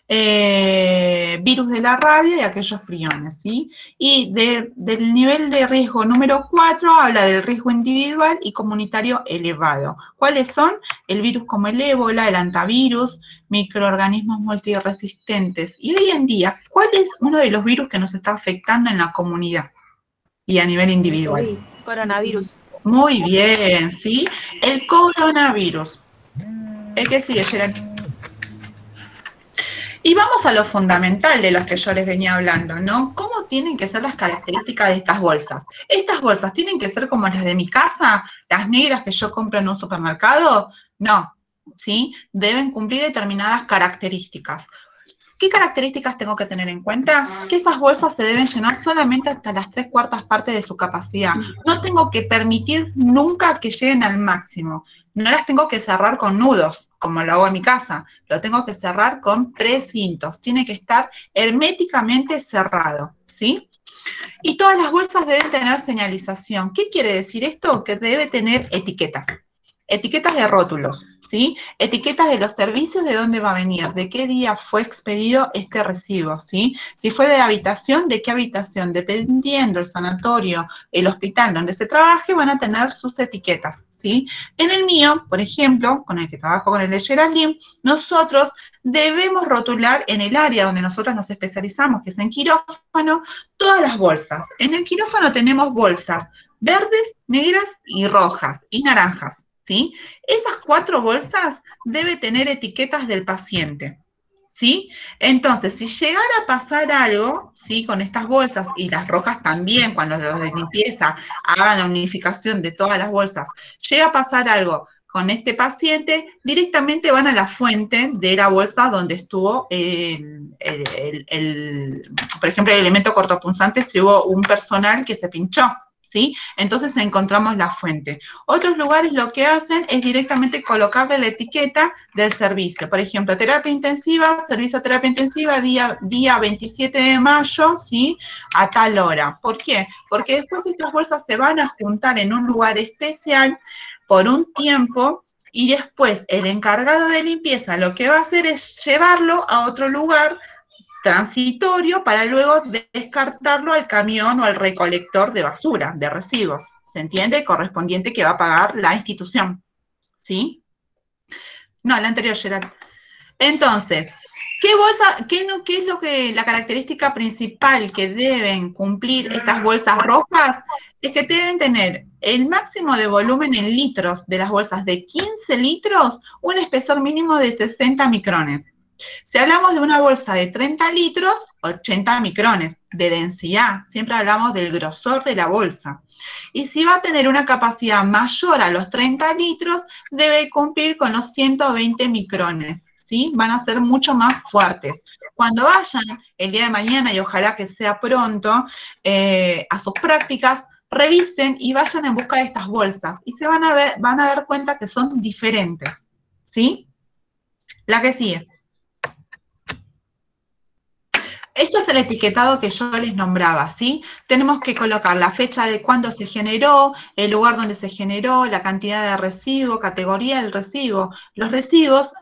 Virus de la rabia y aquellos priones, ¿sí? Y del nivel de riesgo número 4 habla del riesgo individual y comunitario elevado. ¿Cuáles son? El virus como el ébola, el hantavirus, microorganismos multiresistentes. Y hoy en día, ¿cuál es uno de los virus que nos está afectando en la comunidad y a nivel individual? Coronavirus. Muy bien, ¿sí? El coronavirus. ¿El que sigue, Gerard? Y vamos a lo fundamental de los que yo les venía hablando, ¿no? ¿Cómo tienen que ser las características de estas bolsas? ¿Estas bolsas tienen que ser como las de mi casa, las negras que yo compro en un supermercado? No, ¿sí? Deben cumplir determinadas características. ¿Qué características tengo que tener en cuenta? Que esas bolsas se deben llenar solamente hasta las 3/4 partes de su capacidad. No tengo que permitir nunca que lleguen al máximo. No las tengo que cerrar con nudos, como lo hago en mi casa. Lo tengo que cerrar con precintos. Tiene que estar herméticamente cerrado, ¿sí? Y todas las bolsas deben tener señalización. ¿Qué quiere decir esto? Que debe tener etiquetas. Etiquetas de rótulos, ¿sí? Etiquetas de los servicios, de dónde va a venir, de qué día fue expedido este recibo, ¿sí? Si fue de habitación, de qué habitación, dependiendo el sanatorio, el hospital donde se trabaje, van a tener sus etiquetas, ¿sí? En el mío, por ejemplo, con el que trabajo con el de Geraldine, nosotros debemos rotular en el área donde nosotros nos especializamos, que es en quirófano, todas las bolsas. En el quirófano tenemos bolsas verdes, negras y rojas y naranjas, ¿sí? Esas 4 bolsas deben tener etiquetas del paciente, ¿sí? Entonces, si llegara a pasar algo, ¿sí? Con estas bolsas, y las rojas también, cuando los de limpieza hagan la unificación de todas las bolsas, llega a pasar algo con este paciente, directamente van a la fuente de la bolsa donde estuvo por ejemplo, el elemento cortopunzante, si hubo un personal que se pinchó, ¿sí? Entonces encontramos la fuente. Otros lugares lo que hacen es directamente colocarle la etiqueta del servicio. Por ejemplo, terapia intensiva, servicio de terapia intensiva, día 27 de mayo, ¿sí? A tal hora. ¿Por qué? Porque después estas bolsas se van a juntar en un lugar especial por un tiempo y después el encargado de limpieza lo que va a hacer es llevarlo a otro lugar transitorio para luego descartarlo al camión o al recolector de basura, de residuos. ¿Se entiende? Correspondiente que va a pagar la institución. ¿Sí? No, la anterior, Gerard. Entonces, ¿qué es lo que la característica principal que deben cumplir estas bolsas rojas? Es que deben tener el máximo de volumen en litros de las bolsas de 15 litros, un espesor mínimo de 60 micrones. Si hablamos de una bolsa de 30 litros, 80 micrones de densidad. Siempre hablamos del grosor de la bolsa. Y si va a tener una capacidad mayor a los 30 litros, debe cumplir con los 120 micrones, ¿sí? Van a ser mucho más fuertes. Cuando vayan el día de mañana, y ojalá que sea pronto, a sus prácticas, revisen y vayan en busca de estas bolsas. Y se van a dar cuenta que son diferentes, ¿sí? La que sigue. Esto es el etiquetado que yo les nombraba, ¿sí? Tenemos que colocar la fecha de cuándo se generó, el lugar donde se generó, la cantidad de residuo, categoría del residuo. Los residuos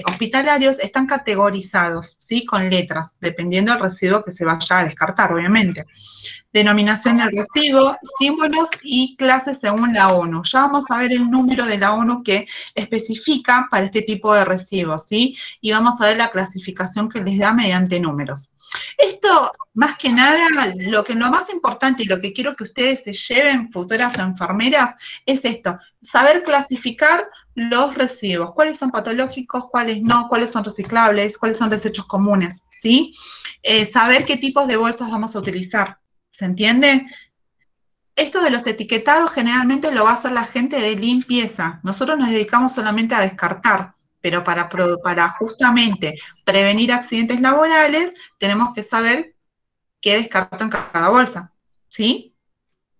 hospitalarios están categorizados, ¿sí? Con letras, dependiendo del residuo que se vaya a descartar, obviamente. Denominación del residuo, símbolos y clases según la ONU. Ya vamos a ver el número de la ONU que especifica para este tipo de residuos, ¿sí? Y vamos a ver la clasificación que les da mediante números. Esto, más que nada, lo más importante y lo que quiero que ustedes se lleven, futuras enfermeras, es esto, saber clasificar los residuos, cuáles son patológicos, cuáles no, cuáles son reciclables, cuáles son desechos comunes, ¿sí? Saber qué tipos de bolsas vamos a utilizar, ¿se entiende? Esto de los etiquetados generalmente lo va a hacer la gente de limpieza. Nosotros nos dedicamos solamente a descartar, pero para justamente prevenir accidentes laborales tenemos que saber qué descarto en cada bolsa. ¿Sí?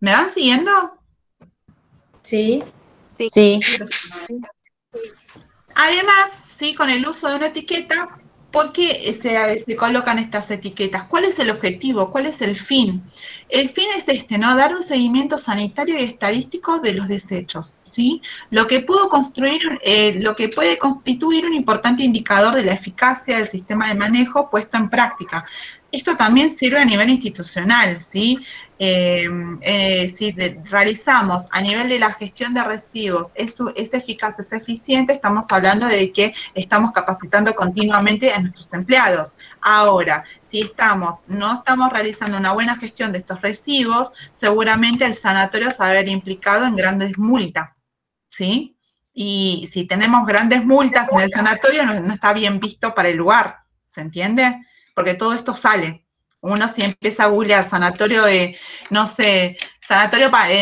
¿Me van siguiendo? Sí. Sí. Además, sí, con el uso de una etiqueta, ¿por qué se colocan estas etiquetas? ¿Cuál es el objetivo? ¿Cuál es el fin? El fin es este, ¿no? Dar un seguimiento sanitario y estadístico de los desechos, ¿sí? Lo que puede constituir un importante indicador de la eficacia del sistema de manejo puesto en práctica. Esto también sirve a nivel institucional, ¿sí? Si realizamos a nivel de la gestión de residuos, es eficaz, es eficiente, estamos hablando de que estamos capacitando continuamente a nuestros empleados. Ahora, si no estamos realizando una buena gestión de estos residuos, seguramente el sanatorio se va a ver implicado en grandes multas, ¿sí? Y si tenemos grandes multas en el sanatorio, no está bien visto para el lugar, ¿se entiende? Porque todo esto sale. Uno si empieza a googlear sanatorio de, no sé,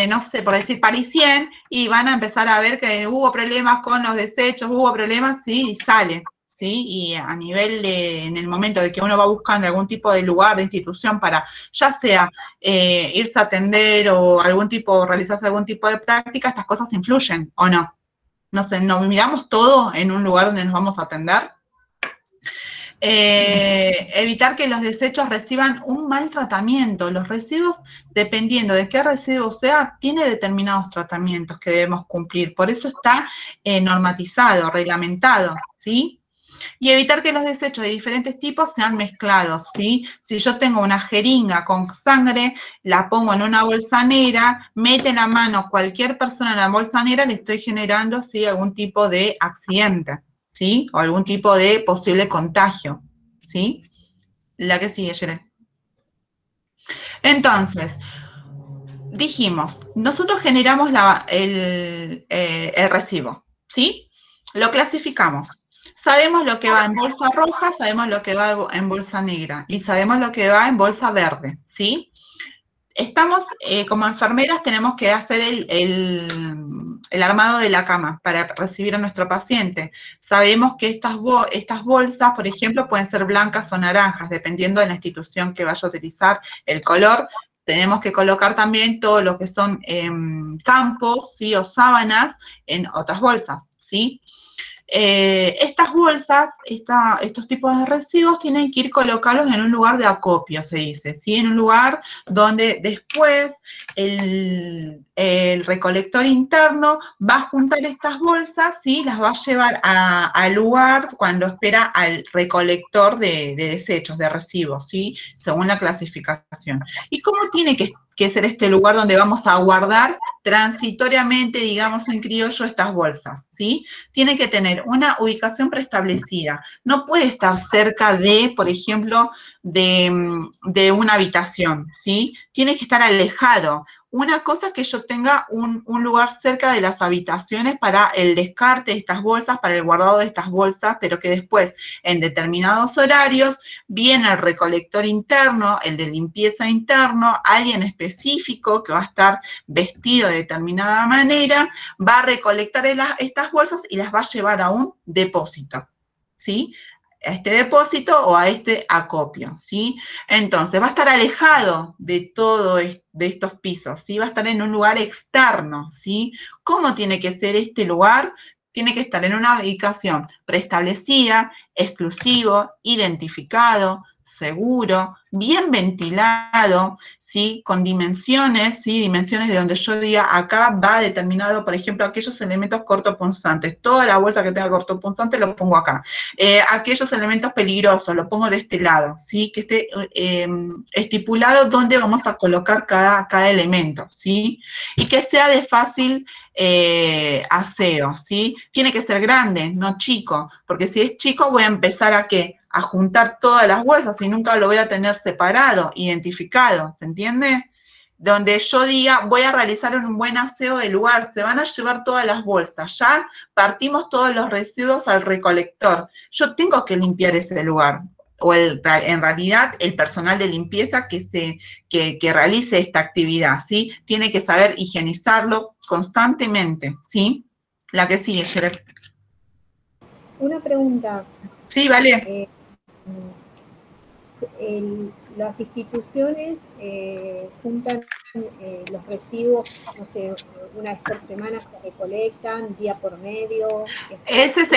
no sé, por decir Parisien, y van a empezar a ver que hubo problemas con los desechos, hubo problemas, sí, y sale, ¿sí? Y a nivel en el momento de que uno va buscando algún tipo de lugar, de institución para, ya sea irse a atender o realizarse algún tipo de práctica, estas cosas influyen, ¿o no? No sé, ¿nos miramos todo en un lugar donde nos vamos a atender? Evitar que los desechos reciban un mal tratamiento. Los residuos, dependiendo de qué residuo sea, tiene determinados tratamientos que debemos cumplir. Por eso está normatizado, reglamentado, ¿sí? Y evitar que los desechos de diferentes tipos sean mezclados, ¿sí? Si yo tengo una jeringa con sangre, la pongo en una bolsa negra, mete la mano cualquier persona en la bolsa negra, le estoy generando, ¿sí?, algún tipo de accidente, ¿sí? O algún tipo de posible contagio, ¿sí? La que sigue, Yeren. Entonces, dijimos, nosotros generamos el recibo, ¿sí? Lo clasificamos. Sabemos lo que va en bolsa roja, sabemos lo que va en bolsa negra y sabemos lo que va en bolsa verde, ¿sí? Como enfermeras tenemos que hacer el armado de la cama para recibir a nuestro paciente. Sabemos que estas bolsas, por ejemplo, pueden ser blancas o naranjas, dependiendo de la institución que vaya a utilizar el color. Tenemos que colocar también todo lo que son campos, ¿sí?, o sábanas en otras bolsas, ¿sí? Estas bolsas, estos tipos de residuos tienen que ir colocados en un lugar de acopio, se dice, ¿sí? En un lugar donde después el recolector interno va a juntar estas bolsas, ¿sí? Las va a llevar al lugar cuando espera al recolector de desechos, de residuos, ¿sí? Según la clasificación. ¿Y cómo tiene que ser este lugar donde vamos a guardar transitoriamente, digamos en criollo, estas bolsas, ¿sí? Tiene que tener una ubicación preestablecida. No puede estar cerca de, por ejemplo, de una habitación, ¿sí? Tiene que estar alejado. Una cosa es que yo tenga un lugar cerca de las habitaciones para el descarte de estas bolsas, para el guardado de estas bolsas, pero que después, en determinados horarios, viene el recolector interno, el de limpieza interno, alguien específico que va a estar vestido de determinada manera, va a recolectar estas bolsas y las va a llevar a un depósito, ¿sí? A este depósito o a este acopio, ¿sí? Entonces, va a estar alejado de de estos pisos, ¿sí? Va a estar en un lugar externo, ¿sí? ¿Cómo tiene que ser este lugar? Tiene que estar en una ubicación preestablecida, exclusivo, identificado, seguro, bien ventilado, ¿sí? Con dimensiones, ¿sí? Dimensiones de donde yo diga, acá va determinado, por ejemplo, aquellos elementos cortopunzantes. Toda la bolsa que tenga cortopunzante lo pongo acá. Aquellos elementos peligrosos lo pongo de este lado, ¿sí? Que esté estipulado dónde vamos a colocar cada elemento, ¿sí? Y que sea de fácil aseo, ¿sí? Tiene que ser grande, no chico, porque si es chico voy a empezar a ¿qué? a juntar todas las bolsas y nunca lo voy a tener separado, identificado, ¿se entiende? Donde yo diga, voy a realizar un buen aseo del lugar, se van a llevar todas las bolsas, ya partimos todos los residuos al recolector. Yo tengo que limpiar ese lugar, o en realidad el personal de limpieza que realice esta actividad, ¿sí? Tiene que saber higienizarlo constantemente, ¿sí? La que sigue, Sherep. Una pregunta. Sí, vale. Las instituciones juntan los residuos, no sé, una vez por semana se recolectan, día por medio. Ese es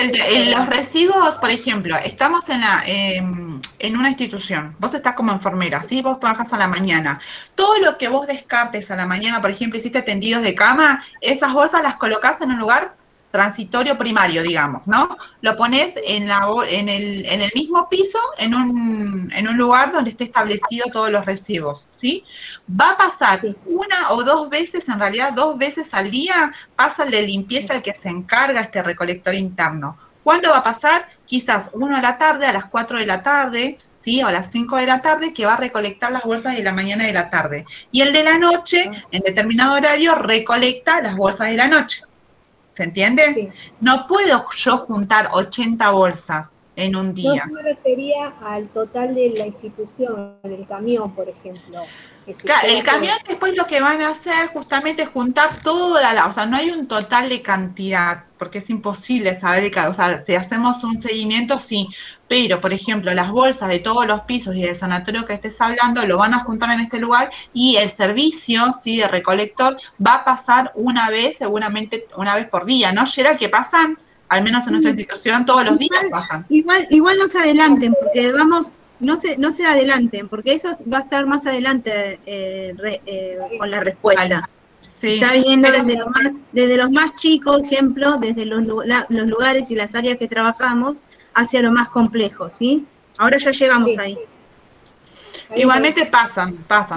los residuos, por ejemplo, estamos en una institución, vos estás como enfermera, ¿sí? Vos trabajas a la mañana. Todo lo que vos descartes a la mañana, por ejemplo, hiciste tendidos de cama, esas bolsas las colocás en un lugar transitorio primario, digamos, ¿no? Lo pones en el mismo piso, en un lugar donde esté establecido todos los residuos, ¿sí? Va a pasar una o dos veces, en realidad 2 veces al día, pasa el de limpieza el que se encarga este recolector interno. ¿Cuándo va a pasar? Quizás 1 a la tarde, a las 4 de la tarde, ¿sí? O a las 5 de la tarde, que va a recolectar las bolsas de la mañana y de la tarde. Y el de la noche, en determinado horario, recolecta las bolsas de la noche. ¿Se entiende? Sí. No puedo yo juntar 80 bolsas en un día. No, yo me refería al total de la institución, del camión, por ejemplo. Claro, el camión después lo que van a hacer justamente es juntar o sea, no hay un total de cantidad, porque es imposible saber, o sea, si hacemos un seguimiento, sí, pero, por ejemplo, las bolsas de todos los pisos y del sanatorio que estés hablando lo van a juntar en este lugar y el servicio, sí, de recolector va a pasar una vez, seguramente una vez por día, ¿no, Yera? Que pasan, al menos en nuestra institución, todos los días pasan. Igual no se adelanten, porque vamos... No se adelanten, porque eso va a estar más adelante con la respuesta. Sí. Está viniendo desde los más chicos, ejemplo, desde los lugares y las áreas que trabajamos, hacia lo más complejo, ¿sí? Ahora ya llegamos ahí. Igualmente pasan,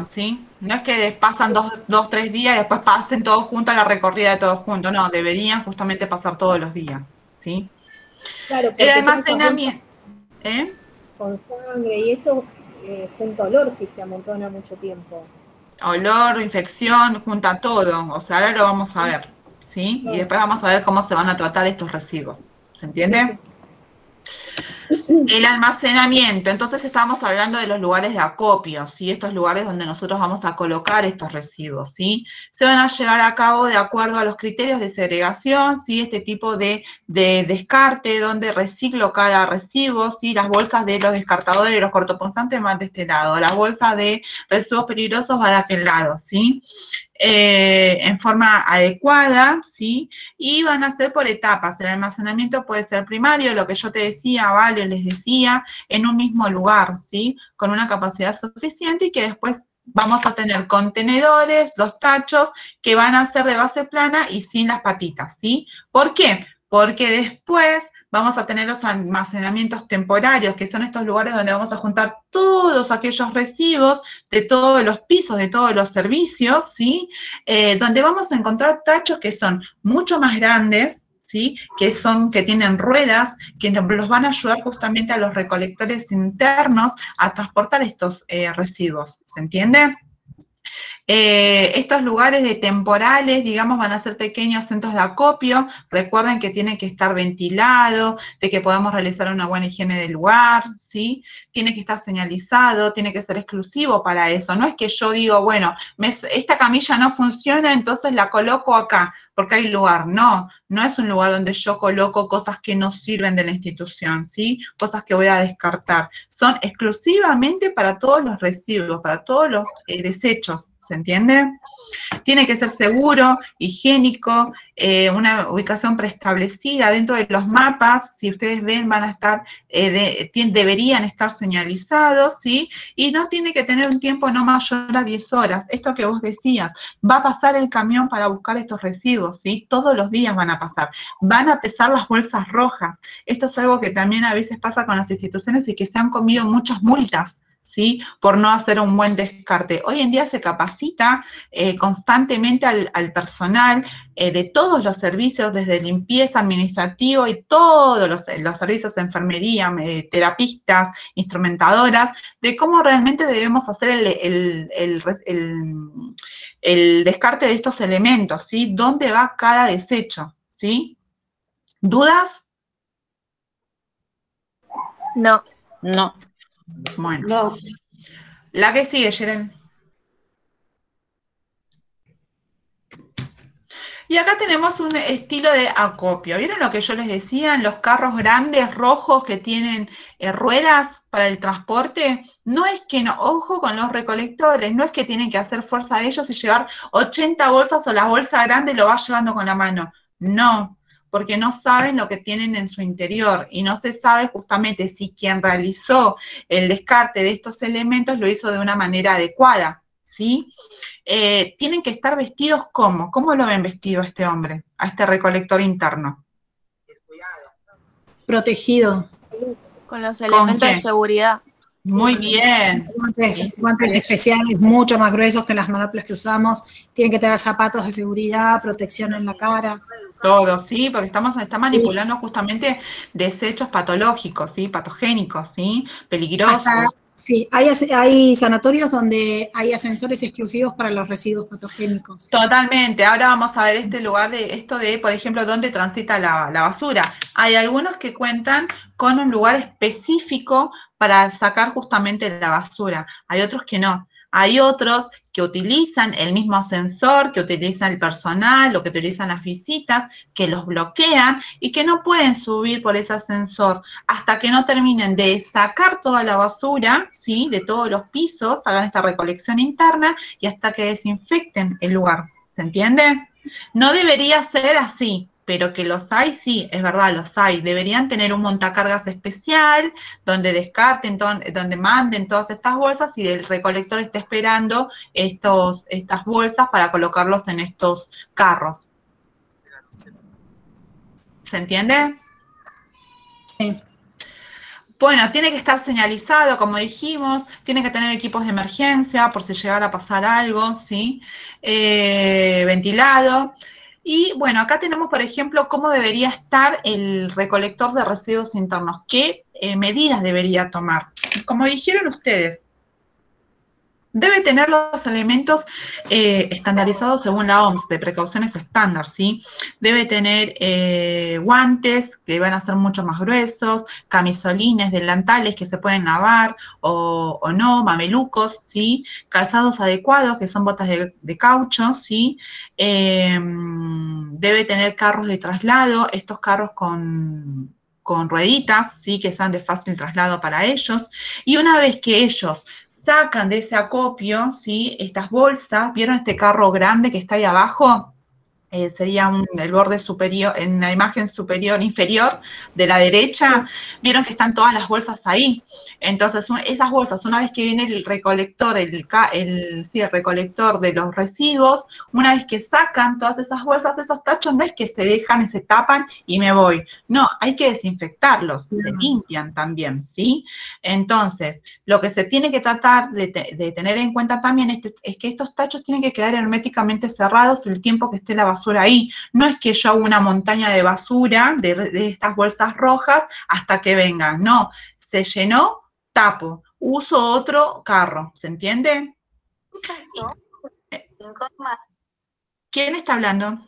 ¿sí? No es que pasan 2, 3 días y después pasen todos juntos a la recorrida de todos juntos, no, deberían justamente pasar todos los días, ¿sí? Claro, el almacenamiento, con sangre y eso junto olor si se amontona mucho tiempo. Olor, infección, junta todo, o sea, ahora lo vamos a ver, ¿sí? Y después vamos a ver cómo se van a tratar estos residuos, ¿se entiende? El almacenamiento, entonces estamos hablando de los lugares de acopio, ¿sí? Estos lugares donde nosotros vamos a colocar estos residuos, ¿sí? Se van a llevar a cabo de acuerdo a los criterios de segregación, ¿sí? Este tipo de descarte, donde reciclo cada residuo, ¿sí? Las bolsas de los descartadores y los cortopunzantes van de este lado, las bolsas de residuos peligrosos van de aquel lado, ¿sí? En forma adecuada, ¿sí? Y van a ser por etapas. El almacenamiento puede ser primario, lo que yo te decía, Vale, les decía, en un mismo lugar, ¿sí? Con una capacidad suficiente y que después vamos a tener contenedores, los tachos, que van a ser de base plana y sin las patitas, ¿sí? ¿Por qué? Porque después vamos a tener los almacenamientos temporarios, que son estos lugares donde vamos a juntar todos aquellos residuos de todos los pisos, de todos los servicios, ¿sí? Donde vamos a encontrar tachos que son mucho más grandes, ¿sí? Que tienen ruedas, que los van a ayudar justamente a los recolectores internos a transportar estos residuos, ¿se entiende? Estos lugares de temporales, digamos, van a ser pequeños centros de acopio. Recuerden que tiene que estar ventilado, de que podamos realizar una buena higiene del lugar, ¿sí? Tiene que estar señalizado, tiene que ser exclusivo para eso. No es que yo digo, bueno, esta camilla no funciona, entonces la coloco acá, porque hay lugar. No, no es un lugar donde yo coloco cosas que no sirven de la institución, ¿sí? Cosas que voy a descartar. Son exclusivamente para todos los residuos, para todos los desechos. ¿Se entiende? Tiene que ser seguro, higiénico, una ubicación preestablecida dentro de los mapas, si ustedes ven, van a estar, deberían estar señalizados, ¿sí? Y no tiene que tener un tiempo no mayor a 10 horas. Esto que vos decías, va a pasar el camión para buscar estos residuos, ¿sí? Todos los días van a pasar. Van a pesar las bolsas rojas. Esto es algo que también a veces pasa con las instituciones y que se han comido muchas multas, ¿sí? Por no hacer un buen descarte. Hoy en día se capacita constantemente al personal de todos los servicios, desde limpieza, administrativo y todos los servicios de enfermería, terapistas, instrumentadoras, de cómo realmente debemos hacer el descarte de estos elementos, ¿sí? ¿Dónde va cada desecho? ¿Sí? ¿Dudas? No. No. Bueno. No. La que sigue, Yeren. Y acá tenemos un estilo de acopio. ¿Vieron lo que yo les decía? Los carros grandes, rojos, que tienen ruedas para el transporte. No es que no, ojo con los recolectores, no es que tienen que hacer fuerza a ellos y llevar 80 bolsas o la bolsa grande lo va llevando con la mano. No, porque no saben lo que tienen en su interior y no se sabe justamente si quien realizó el descarte de estos elementos lo hizo de una manera adecuada, ¿sí? Tienen que estar vestidos ¿cómo? ¿Cómo lo ven vestido este hombre, a este recolector interno? Protegido. Con los elementos de seguridad. Muy bien. Guantes especiales mucho más gruesos que las manoplas que usamos. Tienen que tener zapatos de seguridad, protección en la cara. Todo, sí, porque está manipulando justamente desechos patológicos, ¿sí? Patogénicos, ¿sí? Peligrosos. Sí, hay sanatorios donde hay ascensores exclusivos para los residuos patogénicos. Totalmente. Ahora vamos a ver este lugar de esto de, por ejemplo, dónde transita la basura. Hay algunos que cuentan con un lugar específico para sacar justamente la basura. Hay otros que no. Hay otros que utilizan el mismo ascensor, que utilizan el personal o que utilizan las visitas, que los bloquean y que no pueden subir por ese ascensor hasta que no terminen de sacar toda la basura, ¿sí? De todos los pisos, hagan esta recolección interna y hasta que desinfecten el lugar. ¿Se entiende? No debería ser así, pero que los hay, sí, es verdad, los hay. Deberían tener un montacargas especial donde descarten, donde manden todas estas bolsas y el recolector esté esperando estas bolsas para colocarlos en estos carros. ¿Se entiende? Sí. Bueno, tiene que estar señalizado, como dijimos, tiene que tener equipos de emergencia por si llegara a pasar algo, ¿sí? Ventilado. Y bueno, acá tenemos, por ejemplo, cómo debería estar el recolector de residuos internos, qué medidas debería tomar. Como dijeron ustedes, debe tener los elementos estandarizados según la OMS, de precauciones estándar, ¿sí? Debe tener guantes que van a ser mucho más gruesos, camisolines, delantales que se pueden lavar o no, mamelucos, ¿sí? Calzados adecuados, que son botas de caucho, ¿sí? Debe tener carros de traslado, estos carros con rueditas, ¿sí? Que sean de fácil traslado para ellos. Y una vez que ellos sacan de ese acopio, ¿sí? Estas bolsas, ¿vieron este carro grande que está ahí abajo? Sería el borde superior, en la imagen inferior de la derecha, vieron que están todas las bolsas ahí. Entonces, esas bolsas, una vez que viene el recolector, el recolector de los residuos, una vez que sacan todas esas bolsas, esos tachos no es que se dejan y se tapan y me voy. No, hay que desinfectarlos, se limpian también, ¿sí? Entonces, lo que se tiene que tratar de tener en cuenta también es que estos tachos tienen que quedar herméticamente cerrados el tiempo que esté la basura ahí. No es que yo hago una montaña de basura de estas bolsas rojas hasta que vengan. No, se llenó, tapo, uso otro carro. ¿Se entiende? ¿Quién está hablando?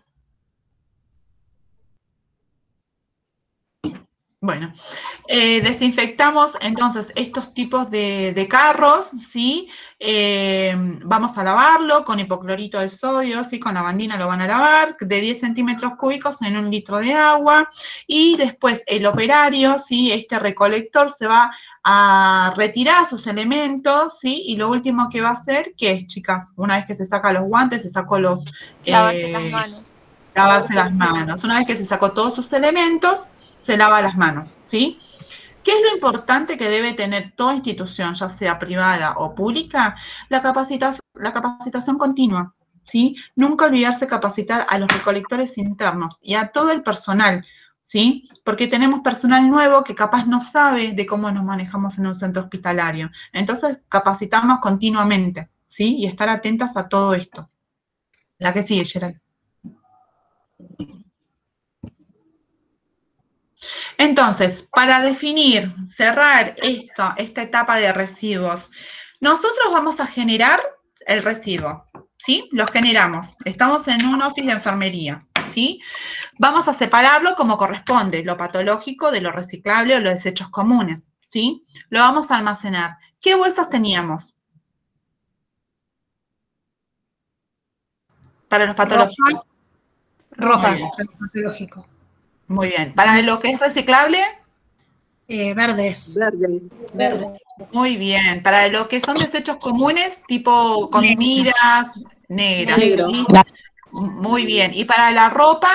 Bueno, desinfectamos entonces estos tipos de carros, ¿sí? Vamos a lavarlo con hipoclorito de sodio, ¿sí? Con lavandina lo van a lavar, de 10 centímetros cúbicos en 1 litro de agua, y después el operario, ¿sí? Este recolector se va a retirar sus elementos, ¿sí? Y lo último que va a hacer, ¿qué es, chicas? Una vez que se saca los guantes, se sacó los... lavarse las manos. Lavarse las manos. Una vez que se sacó todos sus elementos, se lava las manos, ¿sí? ¿Qué es lo importante que debe tener toda institución, ya sea privada o pública? La capacitación continua, ¿sí? Nunca olvidarse capacitar a los recolectores internos y a todo el personal, ¿sí? Porque tenemos personal nuevo que capaz no sabe de cómo nos manejamos en un centro hospitalario. Entonces, capacitamos continuamente, ¿sí? Y estar atentas a todo esto. La que sigue, Gerald. Entonces, para definir, cerrar esta etapa de residuos, nosotros vamos a generar el residuo, ¿sí? Lo generamos. Estamos en un office de enfermería, ¿sí? Vamos a separarlo como corresponde, lo patológico de lo reciclable o los desechos comunes, ¿sí? Lo vamos a almacenar. ¿Qué bolsas teníamos? Para los patológicos. Rojas, para los patológicos. Muy bien. ¿Para lo que es reciclable? Verdes. Verde. Muy bien. Para lo que son desechos comunes, tipo comidas, negras. Negro. ¿Sí? Muy bien. ¿Y para la ropa?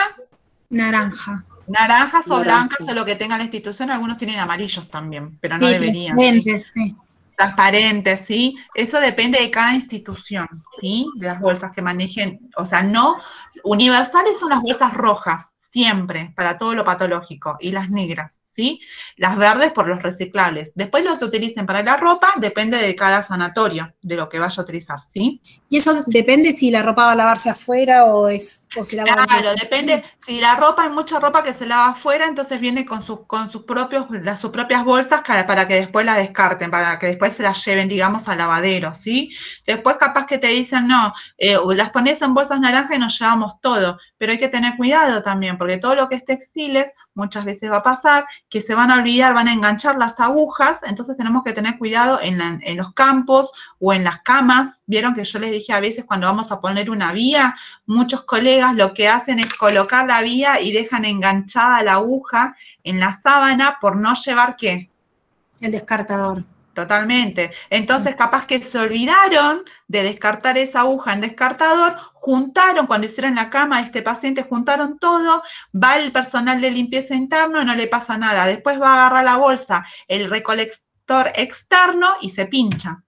Naranja. Naranjas o blancas o lo que tenga la institución. Algunos tienen amarillos también, pero no deberían. Transparentes, sí. Transparentes, ¿sí? Eso depende de cada institución, ¿sí? De las bolsas que manejen. O sea, no. Universales son las bolsas rojas, siempre, para todo lo patológico, y las negras, ¿sí? Las verdes por los reciclables. Después lo que utilicen para la ropa depende de cada sanatorio, de lo que vaya a utilizar, ¿sí? Y eso depende si la ropa va a lavarse afuera o se lava en Claro, depende. Si la ropa, hay mucha ropa que se lava afuera, entonces viene con sus propias bolsas para que después la descarten, para que después se las lleven, digamos, al lavadero, ¿sí? Después capaz que te dicen, no, las pones en bolsas naranjas y nos llevamos todo, pero hay que tener cuidado también, porque todo lo que es textiles, muchas veces va a pasar que se van a olvidar, van a enganchar las agujas, entonces tenemos que tener cuidado en los campos o en las camas. Vieron que yo les dije a veces cuando vamos a poner una vía, muchos colegas lo que hacen es colocar la vía y dejan enganchada la aguja en la sábana por no llevar, ¿qué? El descartador. Totalmente. Entonces, capaz que se olvidaron de descartar esa aguja en descartador, juntaron, cuando hicieron la cama de este paciente, juntaron todo, va el personal de limpieza interno, no le pasa nada. Después va a agarrar la bolsa, el recolector externo y se pincha.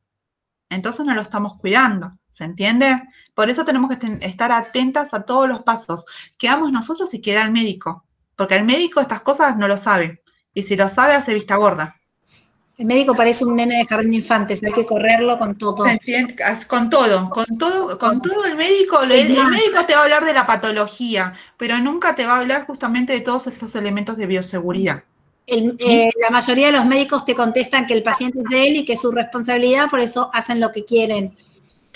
Entonces no lo estamos cuidando, ¿se entiende? Por eso tenemos que estar atentas a todos los pasos. Quedamos nosotros y queda el médico, porque el médico estas cosas no lo sabe, y si lo sabe hace vista gorda. El médico parece un nene de jardín de infantes, hay que correrlo con todo. Con todo el médico, el médico te va a hablar de la patología, pero nunca te va a hablar justamente de todos estos elementos de bioseguridad. La mayoría de los médicos te contestan que el paciente es de él y que es su responsabilidad, por eso hacen lo que quieren.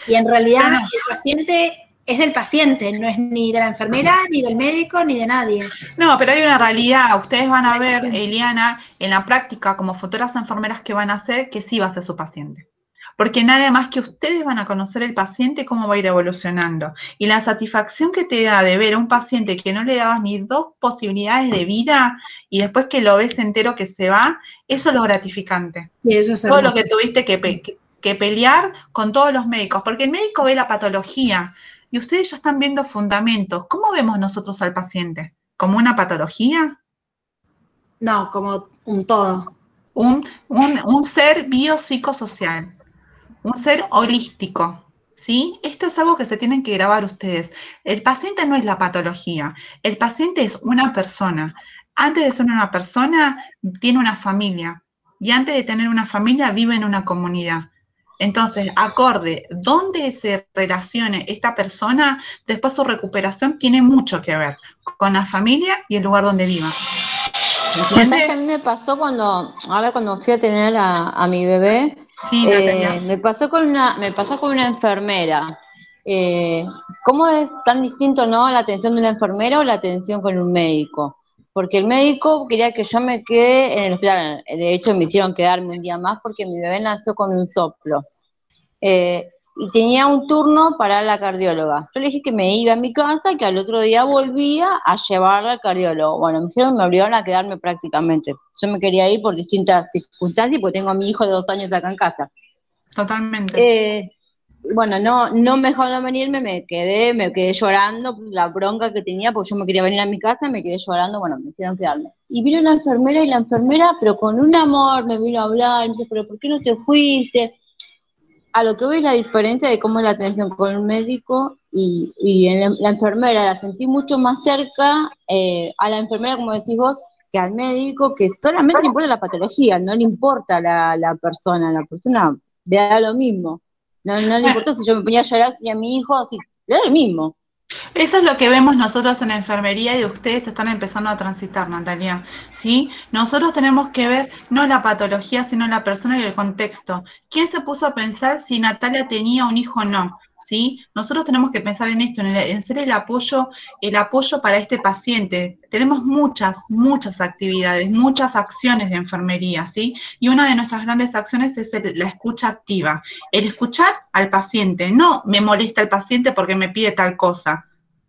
Y en realidad el paciente es del paciente, no es ni de la enfermera, ni del médico, ni de nadie. No, pero hay una realidad. Ustedes van a ver, Eliana, en la práctica, como futuras enfermeras que van a hacer, que sí va a ser su paciente. Porque nada más que ustedes van a conocer el paciente, cómo va a ir evolucionando. Y la satisfacción que te da de ver a un paciente que no le dabas ni 2 posibilidades de vida y después que lo ves entero que se va, eso es lo gratificante. Sí, eso es todo lo que tuviste que pelear con todos los médicos, porque el médico ve la patología y ustedes ya están viendo fundamentos. ¿Cómo vemos nosotros al paciente? ¿Como una patología? No, como un todo. Un ser biopsicosocial. Un ser holístico, ¿sí? Esto es algo que se tienen que grabar ustedes. El paciente no es la patología, el paciente es una persona. Antes de ser una persona, tiene una familia. Y antes de tener una familia, vive en una comunidad. Entonces, acorde, dónde se relacione esta persona, después su recuperación tiene mucho que ver con la familia y el lugar donde viva. ¿Entiendes? A mí me pasó cuando fui a tener a mi bebé, sí, me pasó con una enfermera. ¿Cómo es tan distinto, no, la atención de una enfermera o la atención con un médico? Porque el médico quería que yo me quede en el hospital. De hecho, me hicieron quedarme un día más porque mi bebé nació con un soplo. Y tenía un turno para la cardióloga. Yo le dije que me iba a mi casa y que al otro día volvía a llevarla al cardiólogo. Bueno, me obligaron a quedarme prácticamente. Yo me quería ir por distintas circunstancias porque tengo a mi hijo de 2 años acá en casa. Totalmente. Bueno, no me dejaron venirme, me quedé llorando, la bronca que tenía, porque yo me quería venir a mi casa, me quedé llorando, bueno, me hicieron quedarme. Y vino la enfermera, pero con un amor, me vino a hablar, me dice, pero ¿por qué no te fuiste? A lo que voy es la diferencia de cómo es la atención con un médico y en la enfermera la sentí mucho más cerca a la enfermera, como decís vos, que al médico, que solamente le importa la patología, no le importa la persona le da lo mismo. No le importa si yo me ponía a llorar ni a mi hijo, si, le da lo mismo. Eso es lo que vemos nosotros en la enfermería y ustedes están empezando a transitar, Natalia, ¿sí? Nosotros tenemos que ver no la patología, sino la persona y el contexto. ¿Quién se puso a pensar si Natalia tenía un hijo o no? ¿Sí? Nosotros tenemos que pensar en esto, en ser el apoyo para este paciente. Tenemos muchas actividades, muchas acciones de enfermería, ¿sí? Y una de nuestras grandes acciones es la escucha activa, el escuchar al paciente. No me molesta el paciente porque me pide tal cosa.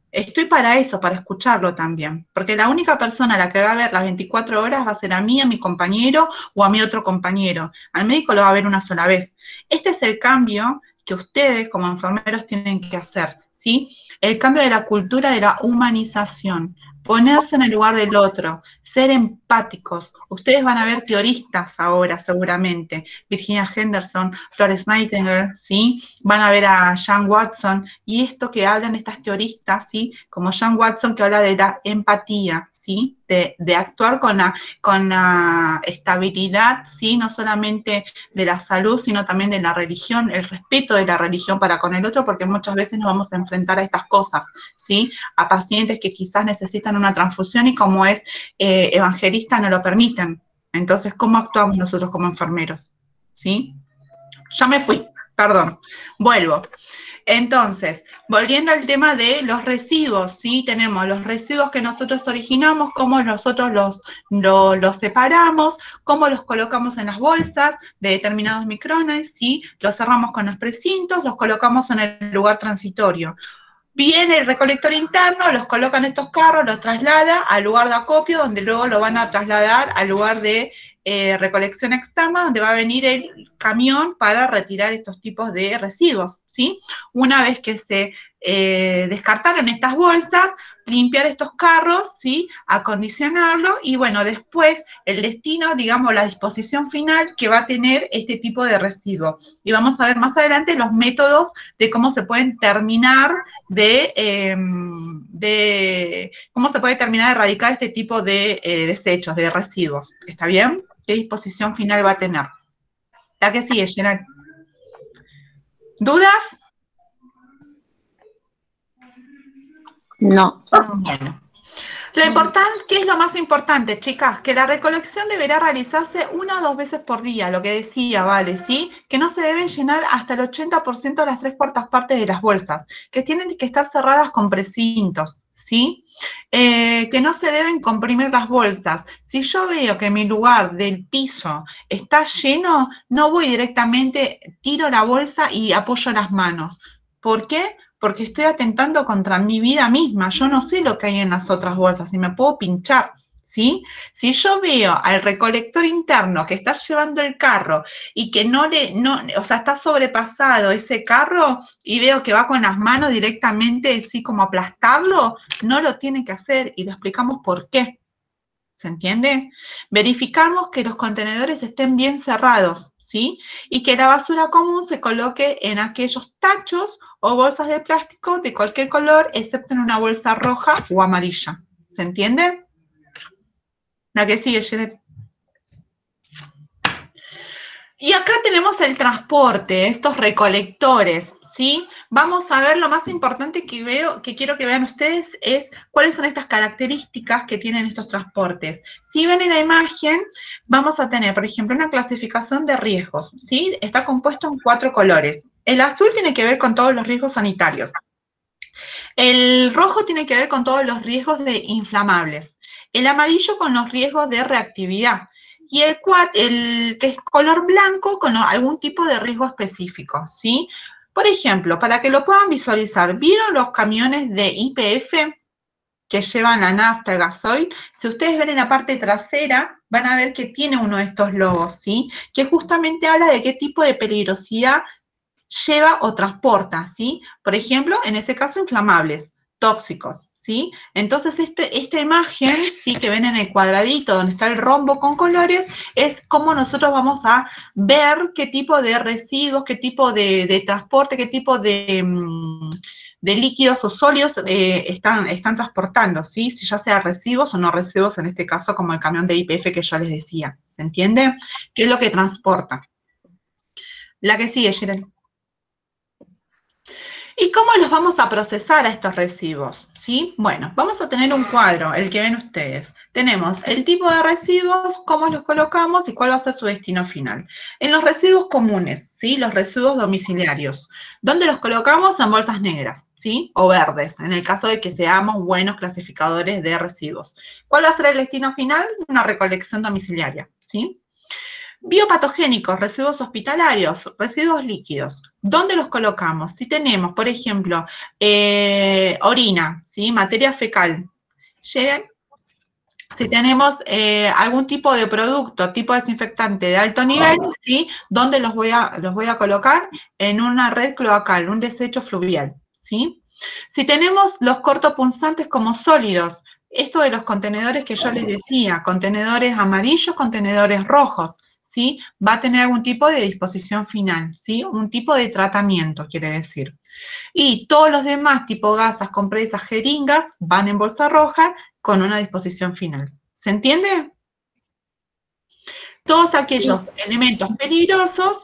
Estoy para eso, para escucharlo también, porque la única persona a la que va a ver las 24 horas va a ser a mí, a mi compañero o a mi otro compañero. Al médico lo va a ver una sola vez. Este es el cambio que ustedes como enfermeros tienen que hacer, ¿sí? El cambio de la cultura de la humanización, ponerse en el lugar del otro, ser empáticos. Ustedes van a ver teoristas ahora seguramente, Virginia Henderson, Florence Nightingale, ¿sí? Van a ver a Jean Watson, y esto que hablan estas teoristas, ¿sí? Como Jean Watson, que habla de la empatía, ¿sí? De actuar con la estabilidad, ¿sí? No solamente de la salud, sino también de la religión, el respeto de la religión para con el otro, porque muchas veces nos vamos a enfrentar a estas cosas, ¿sí? A pacientes que quizás necesitan una transfusión y como es evangelista no lo permiten. Entonces, ¿cómo actuamos nosotros como enfermeros? ¿Sí? Ya me fui, perdón. Vuelvo. Entonces, volviendo al tema de los residuos, ¿sí? Tenemos los residuos que nosotros originamos, cómo nosotros los separamos, cómo los colocamos en las bolsas de determinados micrones, ¿sí? Los cerramos con los precintos, los colocamos en el lugar transitorio. Viene el recolector interno, los coloca en estos carros, los traslada al lugar de acopio, donde luego lo van a trasladar al lugar de recolección externa, donde va a venir el camión para retirar estos tipos de residuos, ¿sí? Una vez que se descartaron estas bolsas, limpiar estos carros, ¿sí? Acondicionarlo y bueno, después el destino, digamos, la disposición final que va a tener este tipo de residuo. Y vamos a ver más adelante los métodos de cómo se pueden terminar de cómo se puede terminar de erradicar este tipo de desechos, de residuos. ¿Está bien? ¿Qué disposición final va a tener? La que sigue, Gerard. ¿Dudas? No. Bueno. ¿Qué es lo más importante, chicas? Que la recolección deberá realizarse 1 o 2 veces por día, lo que decía, ¿vale? ¿Sí? Que no se deben llenar hasta el 80% de las 3/4 partes de las bolsas, que tienen que estar cerradas con precintos, ¿sí? Que no se deben comprimir las bolsas. Si yo veo que mi lugar del piso está lleno, no voy directamente, tiro la bolsa y apoyo las manos. ¿Por qué? Porque estoy atentando contra mi vida misma. Yo no sé lo que hay en las otras bolsas y me puedo pinchar, ¿sí? Si yo veo al recolector interno que está llevando el carro y que o sea, está sobrepasado ese carro y veo que va con las manos directamente, así como aplastarlo, no lo tiene que hacer y le explicamos por qué. ¿Se entiende? Verificamos que los contenedores estén bien cerrados, ¿sí? Y que la basura común se coloque en aquellos tachos o bolsas de plástico de cualquier color, excepto en una bolsa roja o amarilla. ¿Se entiende? La que sigue, Janet. Y acá tenemos el transporte, estos recolectores, ¿sí? Vamos a ver lo más importante que quiero que vean ustedes es cuáles son estas características que tienen estos transportes. Si ven en la imagen, vamos a tener, por ejemplo, una clasificación de riesgos, ¿sí? Está compuesto en 4 colores. El azul tiene que ver con todos los riesgos sanitarios. El rojo tiene que ver con todos los riesgos de inflamables. El amarillo con los riesgos de reactividad. Y el que es color blanco con algún tipo de riesgo específico, ¿sí? Por ejemplo, para que lo puedan visualizar, ¿vieron los camiones de YPF que llevan la nafta, el gasoil? Si ustedes ven en la parte trasera, van a ver que tiene uno de estos logos, ¿sí? Que justamente habla de qué tipo de peligrosidad lleva o transporta, ¿sí? Por ejemplo, en ese caso, inflamables, tóxicos, ¿sí? Entonces, esta imagen, ¿sí? Que ven en el cuadradito donde está el rombo con colores, es cómo nosotros vamos a ver qué tipo de residuos, qué tipo de transporte, qué tipo de de líquidos o sólidos están transportando, ¿sí? Si ya sea residuos o no residuos, en este caso como el camión de YPF que yo les decía, ¿se entiende? ¿Qué es lo que transporta? La que sigue, Gerald. ¿Y cómo los vamos a procesar a estos residuos? ¿Sí? Bueno, vamos a tener un cuadro, el que ven ustedes. Tenemos el tipo de residuos, cómo los colocamos y cuál va a ser su destino final. En los residuos comunes, ¿sí? Los residuos domiciliarios. ¿Dónde los colocamos? En bolsas negras, ¿sí? O verdes, en el caso de que seamos buenos clasificadores de residuos. ¿Cuál va a ser el destino final? Una recolección domiciliaria, ¿sí? Biopatogénicos, residuos hospitalarios, residuos líquidos. ¿Dónde los colocamos? Si tenemos, por ejemplo, orina, ¿sí? Materia fecal. Si tenemos algún tipo de producto, tipo desinfectante de alto nivel, ¿sí? ¿Dónde los voy a colocar? En una red cloacal, un desecho fluvial, ¿sí? Si tenemos los cortopunzantes como sólidos, esto de los contenedores que yo les decía, contenedores amarillos, contenedores rojos, ¿sí? Va a tener algún tipo de disposición final, ¿sí? Un tipo de tratamiento, quiere decir. Y todos los demás, tipo gasas, compresas, jeringas, van en bolsa roja con una disposición final. ¿Se entiende? Todos aquellos elementos peligrosos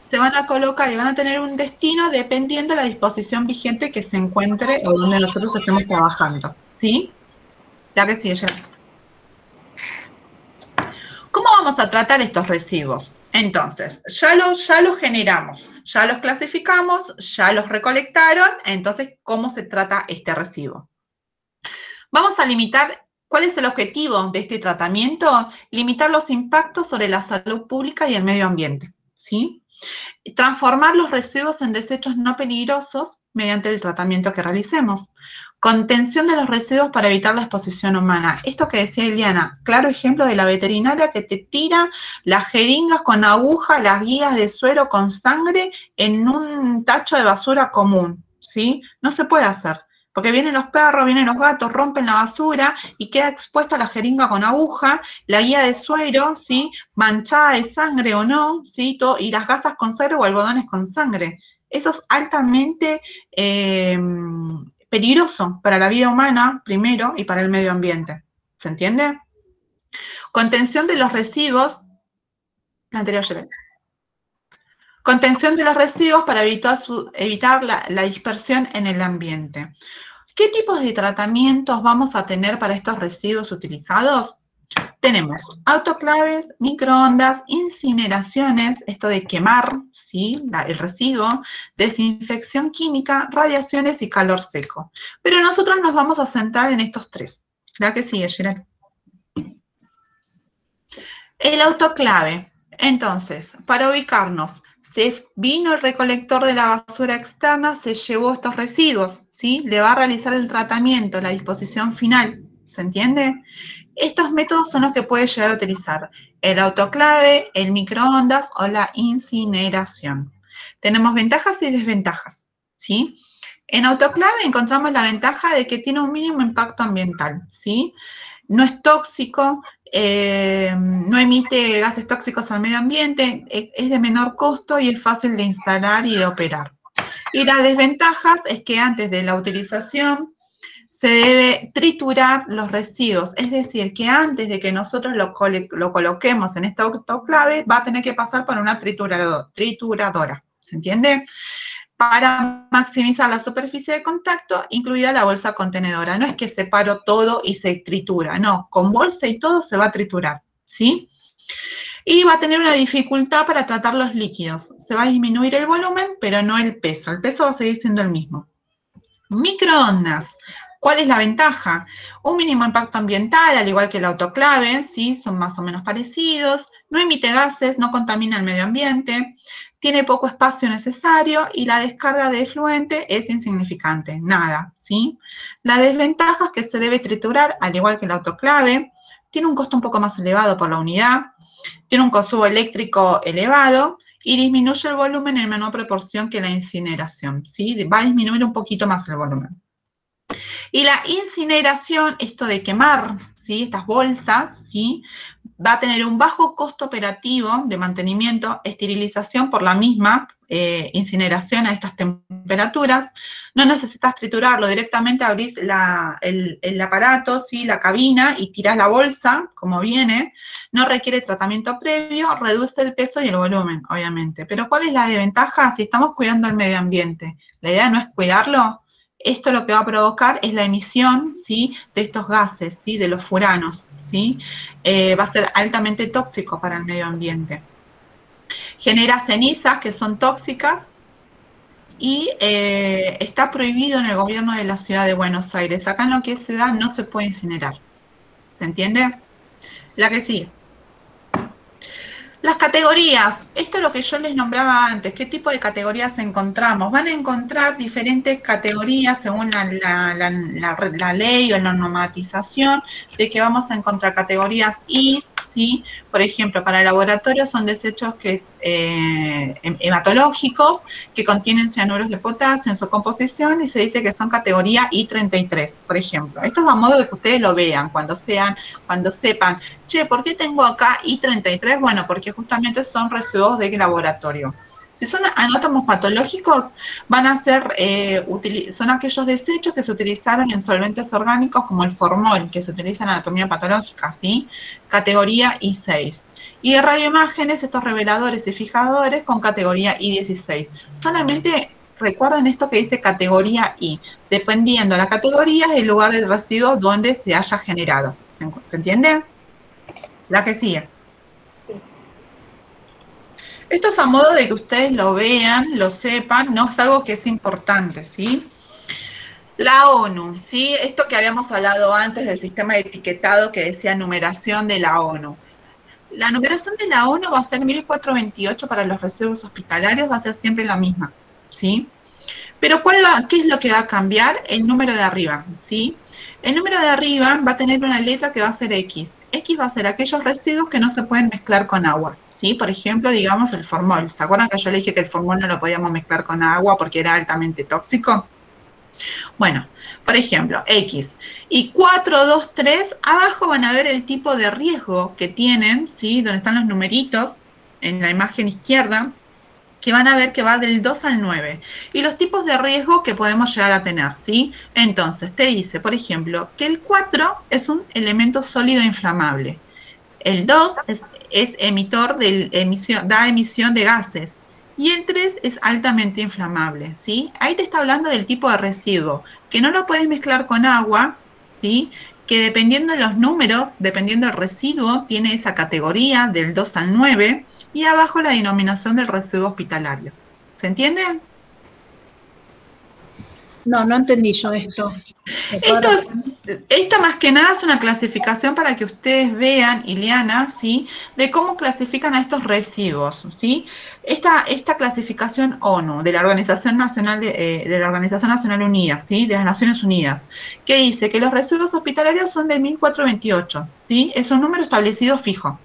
se van a colocar y van a tener un destino dependiendo de la disposición vigente que se encuentre o donde nosotros estemos trabajando. ¿Sí? Ya que sí, ya. ¿Cómo vamos a tratar estos residuos? Entonces, ya los generamos, ya los clasificamos, ya los recolectaron, entonces, ¿cómo se trata este residuo? Vamos a limitar, ¿cuál es el objetivo de este tratamiento? Limitar los impactos sobre la salud pública y el medio ambiente, ¿sí? Transformar los residuos en desechos no peligrosos mediante el tratamiento que realicemos. Contención de los residuos para evitar la exposición humana. Esto que decía Eliana, claro ejemplo de la veterinaria que te tira las jeringas con aguja, las guías de suero con sangre en un tacho de basura común, ¿sí? No se puede hacer, porque vienen los perros, vienen los gatos, rompen la basura y queda expuesta la jeringa con aguja, la guía de suero, ¿sí? Manchada de sangre o no, ¿sí? Y las gasas con sangre o algodones con sangre. Eso es altamente peligroso para la vida humana, primero, y para el medio ambiente. ¿Se entiende? Contención de los residuos. La anterior llevé. Contención de los residuos para evitar la dispersión en el ambiente. ¿Qué tipos de tratamientos vamos a tener para estos residuos utilizados? Tenemos autoclaves, microondas, incineraciones, esto de quemar, ¿sí? El residuo, desinfección química, radiaciones y calor seco. Pero nosotros nos vamos a centrar en estos tres. ¿La que sigue, Gerard? El autoclave. Entonces, para ubicarnos, se vino el recolector de la basura externa, se llevó estos residuos, ¿sí? Le va a realizar el tratamiento, la disposición final, ¿se entiende? Estos métodos son los que puede llegar a utilizar el autoclave, el microondas o la incineración. Tenemos ventajas y desventajas, ¿sí? En autoclave encontramos la ventaja de que tiene un mínimo impacto ambiental, ¿sí? No es tóxico, no emite gases tóxicos al medio ambiente, es de menor costo y es fácil de instalar y de operar. Y las desventajas es que antes de la utilización se debe triturar los residuos, es decir, que antes de que nosotros lo coloquemos en esta autoclave, va a tener que pasar por una trituradora, ¿se entiende? Para maximizar la superficie de contacto, incluida la bolsa contenedora. No es que separo todo y se tritura, no, con bolsa y todo se va a triturar, ¿sí? Y va a tener una dificultad para tratar los líquidos. Se va a disminuir el volumen, pero no el peso. El peso va a seguir siendo el mismo. Microondas. ¿Cuál es la ventaja? Un mínimo impacto ambiental, al igual que el autoclave, ¿sí? Son más o menos parecidos. No emite gases, no contamina el medio ambiente. Tiene poco espacio necesario y la descarga de efluente es insignificante, nada, ¿sí? La desventaja es que se debe triturar, al igual que el autoclave. Tiene un costo un poco más elevado por la unidad. Tiene un consumo eléctrico elevado y disminuye el volumen en menor proporción que la incineración, ¿sí? Va a disminuir un poquito más el volumen. Y la incineración, esto de quemar, ¿sí? Estas bolsas, ¿sí? va a tener un bajo costo operativo de mantenimiento, esterilización por la misma incineración a estas temperaturas. No necesitas triturarlo, directamente abrís el aparato, ¿sí? La cabina, y tirás la bolsa, como viene. No requiere tratamiento previo, reduce el peso y el volumen, obviamente. Pero ¿cuál es la desventaja? Si estamos cuidando el medio ambiente, la idea no es cuidarlo. Esto lo que va a provocar es la emisión, ¿sí? De estos gases, ¿sí? De los furanos, ¿sí? Va a ser altamente tóxico para el medio ambiente. Genera cenizas que son tóxicas y está prohibido en el gobierno de la ciudad de Buenos Aires. Acá en lo que es ciudad no se puede incinerar. ¿Se entiende? La que sigue. Las categorías, esto es lo que yo les nombraba antes, ¿qué tipo de categorías encontramos? Van a encontrar diferentes categorías según la ley o la normatización, de que vamos a encontrar categorías IS, ¿sí? Por ejemplo, para el laboratorio son desechos que hematológicos, que contienen cianuros de potasio en su composición, y se dice que son categoría I33, por ejemplo. Esto es a modo de que ustedes lo vean, cuando sepan, che, ¿por qué tengo acá I33? Bueno, porque justamente son residuos de laboratorio. Si son anátomos patológicos, van a ser, son aquellos desechos que se utilizaron en solventes orgánicos como el formol, que se utiliza en anatomía patológica, ¿sí? Categoría I6. Y de radioimágenes, estos reveladores y fijadores con categoría I16. Solamente recuerden esto que dice categoría I. Dependiendo de la categoría, es el lugar del residuo donde se haya generado. ¿Se entiende? La que sigue. Esto es a modo de que ustedes lo vean, lo sepan, no es algo que es importante, ¿sí? La ONU, ¿sí? Esto que habíamos hablado antes del sistema de etiquetado que decía numeración de la ONU. La numeración de la ONU va a ser 1428 para los residuos hospitalarios, va a ser siempre la misma, ¿sí? Pero ¿qué es lo que va a cambiar? El número de arriba, ¿sí? El número de arriba va a tener una letra que va a ser X. X va a ser aquellos residuos que no se pueden mezclar con agua, ¿sí? Por ejemplo, digamos el formol. ¿Se acuerdan que yo le dije que el formol no lo podíamos mezclar con agua porque era altamente tóxico? Bueno, por ejemplo, X. Y 4, 2, 3, abajo van a ver el tipo de riesgo que tienen, ¿sí? Donde están los numeritos, en la imagen izquierda, que van a ver que va del 2 al 9. Y los tipos de riesgo que podemos llegar a tener, ¿sí? Entonces, te dice, por ejemplo, que el 4 es un elemento sólido inflamable. El 2 es emitor da emisión de gases. Y el 3 es altamente inflamable, ¿sí? Ahí te está hablando del tipo de residuo, que no lo puedes mezclar con agua, ¿sí? Que dependiendo de los números, dependiendo del residuo, tiene esa categoría del 2 al 9, y abajo la denominación del residuo hospitalario. ¿Se entiende? No entendí yo esto. Esto más que nada es una clasificación para que ustedes vean, Ileana, ¿sí? De cómo clasifican a estos residuos, ¿sí? Esta clasificación ONU, de la Organización Nacional Unida, ¿sí? De las Naciones Unidas, que dice que los residuos hospitalarios son de 1428, ¿sí? Es un número establecido fijo,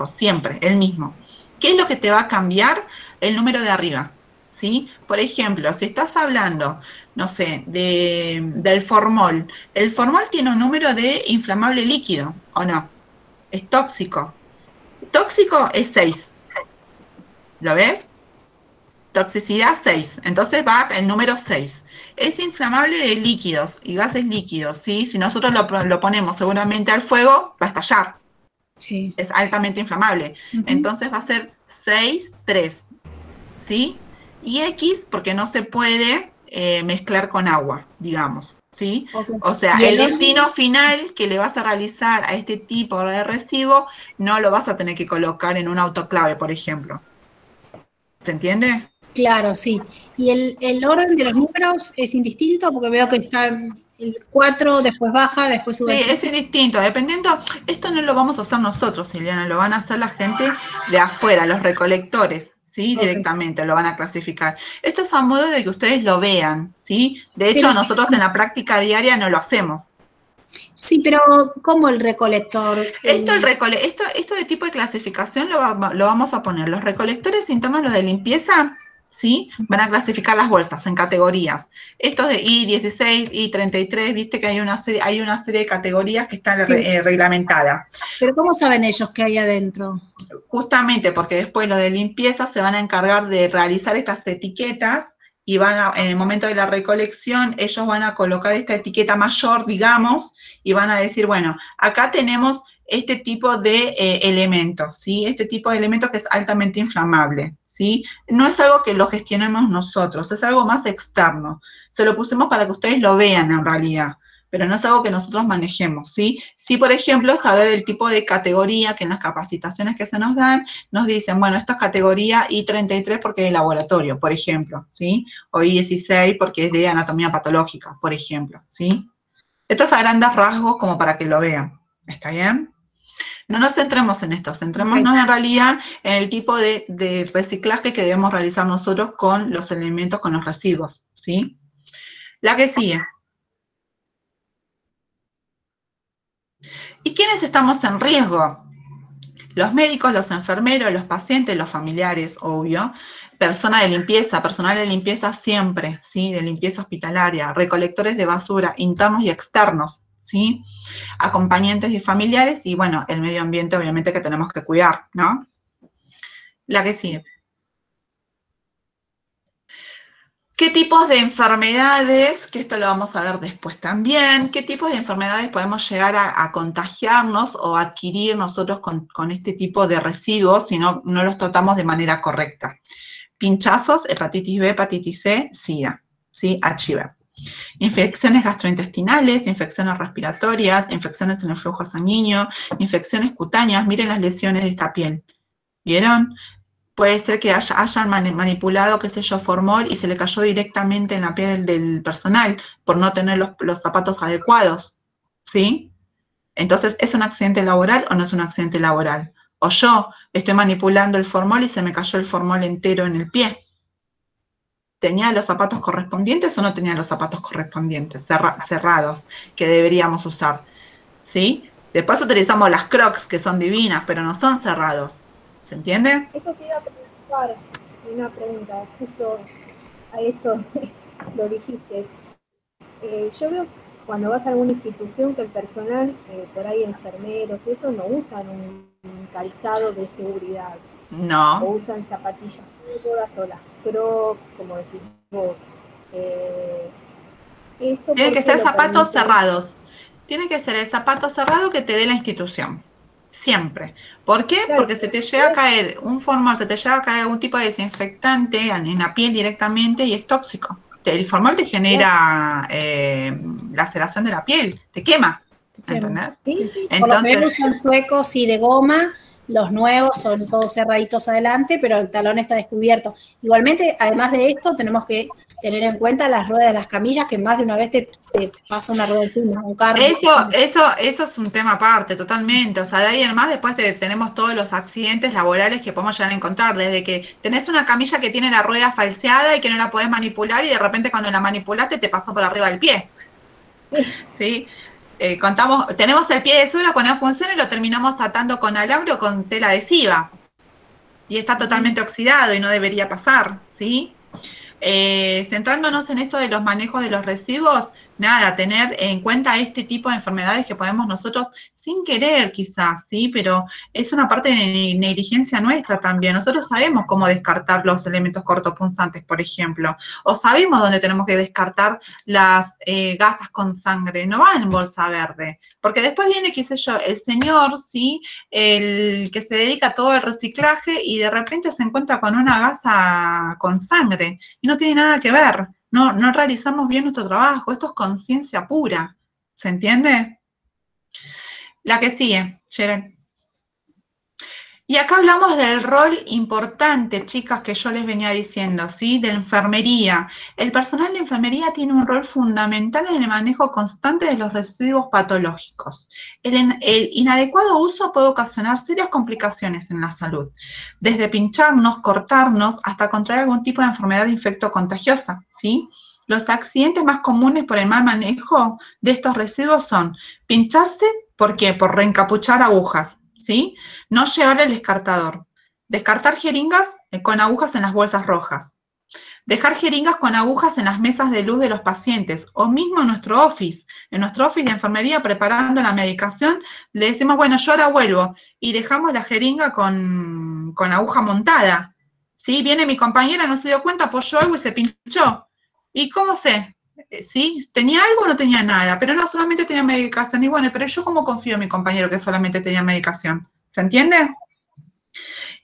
siempre, el mismo. ¿Qué es lo que te va a cambiar? El número de arriba, ¿sí? Por ejemplo, si estás hablando, no sé, del formol, el formol tiene un número de inflamable líquido, ¿o no? Es tóxico. Tóxico es 6. ¿Lo ves? Toxicidad 6. Entonces va el número 6. Es inflamable de líquidos y gases líquidos, ¿sí? Si nosotros lo ponemos seguramente al fuego, va a estallar. Sí. Es altamente inflamable. Entonces va a ser 6, 3, ¿sí? Y X porque no se puede mezclar con agua, digamos, ¿sí? Okay. O sea, el destino final que le vas a realizar a este tipo de residuo no lo vas a tener que colocar en un autoclave, por ejemplo. ¿Se entiende? Claro, sí. ¿Y el orden de los números es indistinto? Porque veo que están el 4, después baja, después sube. Sí, es indistinto, dependiendo, esto no lo vamos a hacer nosotros, Ileana, lo van a hacer la gente de afuera, los recolectores, ¿sí? Okay. Directamente lo van a clasificar. Esto es a modo de que ustedes lo vean, ¿sí? De hecho, nosotros en la práctica diaria no lo hacemos. Sí, pero ¿cómo el recolector? Esto de tipo de clasificación lo vamos a poner. Los recolectores internos, los de limpieza, ¿sí? Van a clasificar las bolsas en categorías. Estos de I16, I33, viste que hay una serie de categorías que están reglamentadas. ¿Pero cómo saben ellos qué hay adentro? Justamente porque después los de limpieza se van a encargar de realizar estas etiquetas y en el momento de la recolección, ellos van a colocar esta etiqueta mayor, digamos, y van a decir, bueno, acá tenemos este tipo de elementos, ¿sí? Este tipo de elementos que es altamente inflamable, ¿sí? No es algo que lo gestionemos nosotros, es algo más externo. Se lo pusimos para que ustedes lo vean en realidad, pero no es algo que nosotros manejemos, ¿sí? Sí, por ejemplo, saber el tipo de categoría que en las capacitaciones que se nos dan, nos dicen, bueno, esta es categoría I33 porque es de laboratorio, por ejemplo, ¿sí? O I16 porque es de anatomía patológica, por ejemplo, ¿sí? Estos a grandes rasgos como para que lo vean, ¿está bien? No nos centremos en esto, centrémonos en realidad en el tipo de reciclaje que debemos realizar nosotros con los elementos, con los residuos, ¿sí? La que sigue. ¿Y quiénes estamos en riesgo? Los médicos, los enfermeros, los pacientes, los familiares, obvio. Personal de limpieza siempre, ¿sí? De limpieza hospitalaria, recolectores de basura, internos y externos, ¿sí? Acompañantes y familiares y, bueno, el medio ambiente obviamente que tenemos que cuidar, ¿no? La que sigue. ¿Qué tipos de enfermedades, que esto lo vamos a ver después también, qué tipos de enfermedades podemos llegar a contagiarnos o adquirir nosotros con este tipo de residuos si no los tratamos de manera correcta? Pinchazos, hepatitis B, hepatitis C, SIDA, ¿sí? HIV. Infecciones gastrointestinales, infecciones respiratorias, infecciones en el flujo sanguíneo, infecciones cutáneas, miren las lesiones de esta piel, ¿vieron? Puede ser que hayan manipulado, qué sé yo, formol y se le cayó directamente en la piel del personal por no tener los zapatos adecuados, ¿sí? Entonces, ¿es un accidente laboral o no es un accidente laboral? O yo estoy manipulando el formol y se me cayó el formol entero en el pie. ¿Tenía los zapatos correspondientes o no tenía los zapatos correspondientes, cerrados, que deberíamos usar? ¿Sí? Después utilizamos las Crocs, que son divinas, pero no son cerrados. ¿Se entiende? Eso te iba a preguntar, una pregunta, justo a eso lo dijiste. Yo veo cuando vas a alguna institución que el personal, por ahí enfermeros, eso no usan un calzado de seguridad. No. O usan zapatillas cómodas o las Crocs, como decís vos. Tienen que ser zapatos cerrados. Tiene que ser el zapato cerrado que te dé la institución. Siempre. ¿Por qué? Claro, porque se te llega a caer un formol, se te llega a caer algún tipo de desinfectante en la piel directamente y es tóxico. El formol te genera laceración de la piel, te quema. ¿Entendés? Sí. Entonces, por lo menos son suecos y de goma, los nuevos son todos cerraditos adelante, pero el talón está descubierto. Igualmente, además de esto, tenemos que tener en cuenta las ruedas de las camillas, que más de una vez te pasa una rueda encima, un carro. Eso es un tema aparte, totalmente. O sea, de ahí en más después tenemos todos los accidentes laborales que podemos llegar a encontrar, desde que tenés una camilla que tiene la rueda falseada y que no la podés manipular y de repente cuando la manipulaste te pasó por arriba del pie. ¿Sí? Tenemos el pie de suela con no funciona y lo terminamos atando con alambre o con tela adhesiva. Y está totalmente oxidado y no debería pasar, ¿sí? Centrándonos en esto de los manejos de los residuos, nada, tener en cuenta este tipo de enfermedades que podemos nosotros, sin querer quizás, ¿sí? Pero es una parte de negligencia nuestra también. Nosotros sabemos cómo descartar los elementos cortopunzantes, por ejemplo, o sabemos dónde tenemos que descartar las gasas con sangre, no van en bolsa verde, porque después viene, qué sé yo, el señor, ¿sí? El que se dedica a todo el reciclaje y de repente se encuentra con una gasa con sangre y no tiene nada que ver. No realizamos bien nuestro trabajo. Esto es conciencia pura. ¿Se entiende? La que sigue, Sharon. Y acá hablamos del rol importante, chicas, que yo les venía diciendo, ¿sí? De enfermería. El personal de enfermería tiene un rol fundamental en el manejo constante de los residuos patológicos. El inadecuado uso puede ocasionar serias complicaciones en la salud, desde pincharnos, cortarnos, hasta contraer algún tipo de enfermedad infectocontagiosa, ¿sí? Los accidentes más comunes por el mal manejo de estos residuos son pincharse, ¿por qué? Por reencapuchar agujas, ¿sí? No llevar el descartador. Descartar jeringas con agujas en las bolsas rojas. Dejar jeringas con agujas en las mesas de luz de los pacientes, o mismo en nuestro office de enfermería preparando la medicación, le decimos, bueno, yo ahora vuelvo, y dejamos la jeringa con aguja montada, ¿sí? Viene mi compañera, no se dio cuenta, apoyó algo y se pinchó. ¿Y cómo sé? ¿Sí? ¿Tenía algo o no tenía nada? Pero no, solamente tenía medicación. Y bueno, pero yo cómo confío en mi compañero que solamente tenía medicación. ¿Se entiende?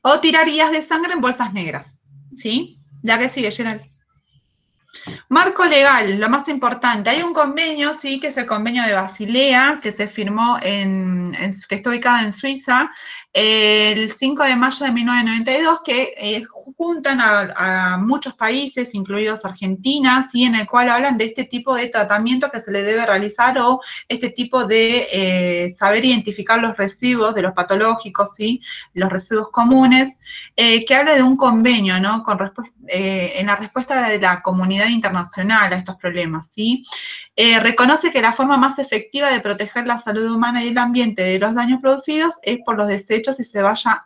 O tirar guías de sangre en bolsas negras, ¿sí? La que sigue, Gerald. Marco legal, lo más importante. Hay un convenio, sí, que es el convenio de Basilea, que se firmó que está ubicado en Suiza, el 5 de mayo de 1992, que juntan a muchos países, incluidos Argentina, ¿sí? En el cual hablan de este tipo de tratamiento que se le debe realizar o este tipo de saber identificar los residuos de los patológicos, ¿sí? Los residuos comunes, que habla de un convenio, ¿no? En la respuesta de la comunidad internacional a estos problemas, ¿sí? Reconoce que la forma más efectiva de proteger la salud humana y el ambiente de los daños producidos es por los desechos y se basa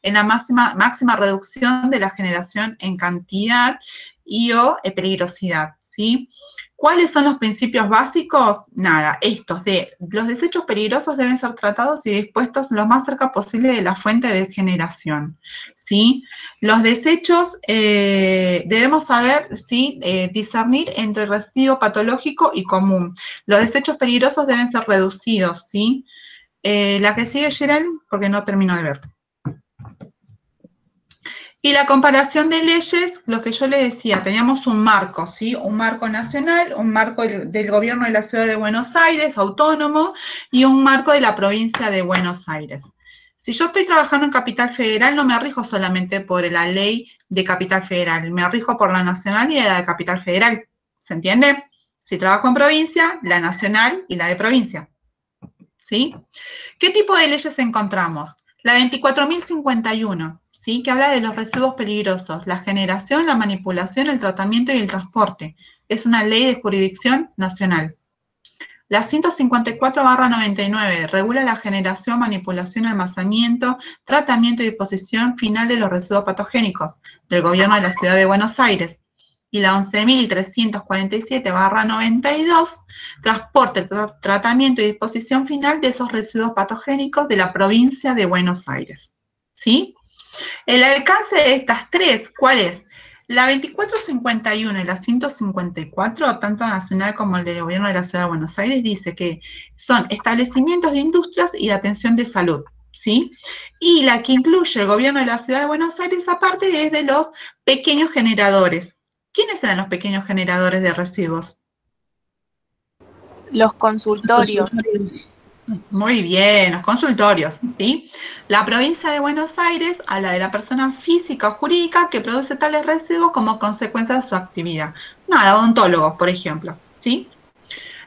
en la máxima reducción de la generación en cantidad y o peligrosidad, ¿sí? ¿Cuáles son los principios básicos? Nada, estos de los desechos peligrosos deben ser tratados y dispuestos lo más cerca posible de la fuente de generación, ¿sí? Los desechos debemos saber, ¿sí? Discernir entre residuo patológico y común. Los desechos peligrosos deben ser reducidos, ¿sí? La que sigue, Gerald, porque no termino de ver. Y la comparación de leyes, lo que yo le decía, teníamos un marco, ¿sí? Un marco nacional, un marco del gobierno de la ciudad de Buenos Aires, autónomo, y un marco de la provincia de Buenos Aires. Si yo estoy trabajando en Capital Federal, no me rijo solamente por la ley de Capital Federal, me rijo por la nacional y la de Capital Federal, ¿se entiende? Si trabajo en provincia, la nacional y la de provincia, ¿sí? ¿Qué tipo de leyes encontramos? La 24.051, ¿sí? Que habla de los residuos peligrosos, la generación, la manipulación, el tratamiento y el transporte. Es una ley de jurisdicción nacional. La 154/99 regula la generación, manipulación, almacenamiento, tratamiento y disposición final de los residuos patogénicos del gobierno de la ciudad de Buenos Aires. Y la 11.347/92, transporte, tratamiento y disposición final de esos residuos patogénicos de la provincia de Buenos Aires, ¿sí? El alcance de estas tres, ¿cuál es? La 2451 y la 154, tanto nacional como el del gobierno de la ciudad de Buenos Aires, dice que son establecimientos de industrias y de atención de salud, ¿sí? Y la que incluye el gobierno de la ciudad de Buenos Aires, aparte, es de los pequeños generadores. ¿Quiénes eran los pequeños generadores de residuos? Los consultorios. Muy bien, los consultorios, ¿sí? La provincia de Buenos Aires habla de la persona física o jurídica que produce tales residuos como consecuencia de su actividad. Nada, odontólogos, por ejemplo, ¿sí?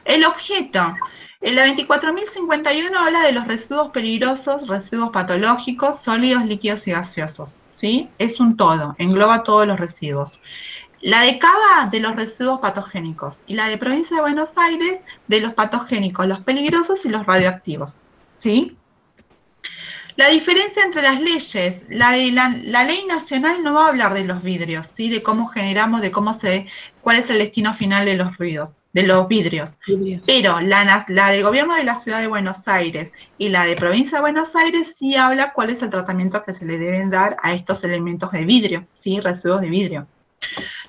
El objeto. En la 24.051 habla de los residuos peligrosos, residuos patológicos, sólidos, líquidos y gaseosos, ¿sí? Es un todo, engloba todos los residuos. La de Cava, de los residuos patogénicos, y la de Provincia de Buenos Aires, de los patogénicos, los peligrosos y los radioactivos, ¿sí? La diferencia entre las leyes, la ley nacional no va a hablar de los vidrios, ¿sí? De cómo generamos, cuál es el destino final de los vidrios. Pero la del gobierno de la ciudad de Buenos Aires y la de Provincia de Buenos Aires sí habla cuál es el tratamiento que se le deben dar a estos elementos de vidrio, ¿sí? Residuos de vidrio.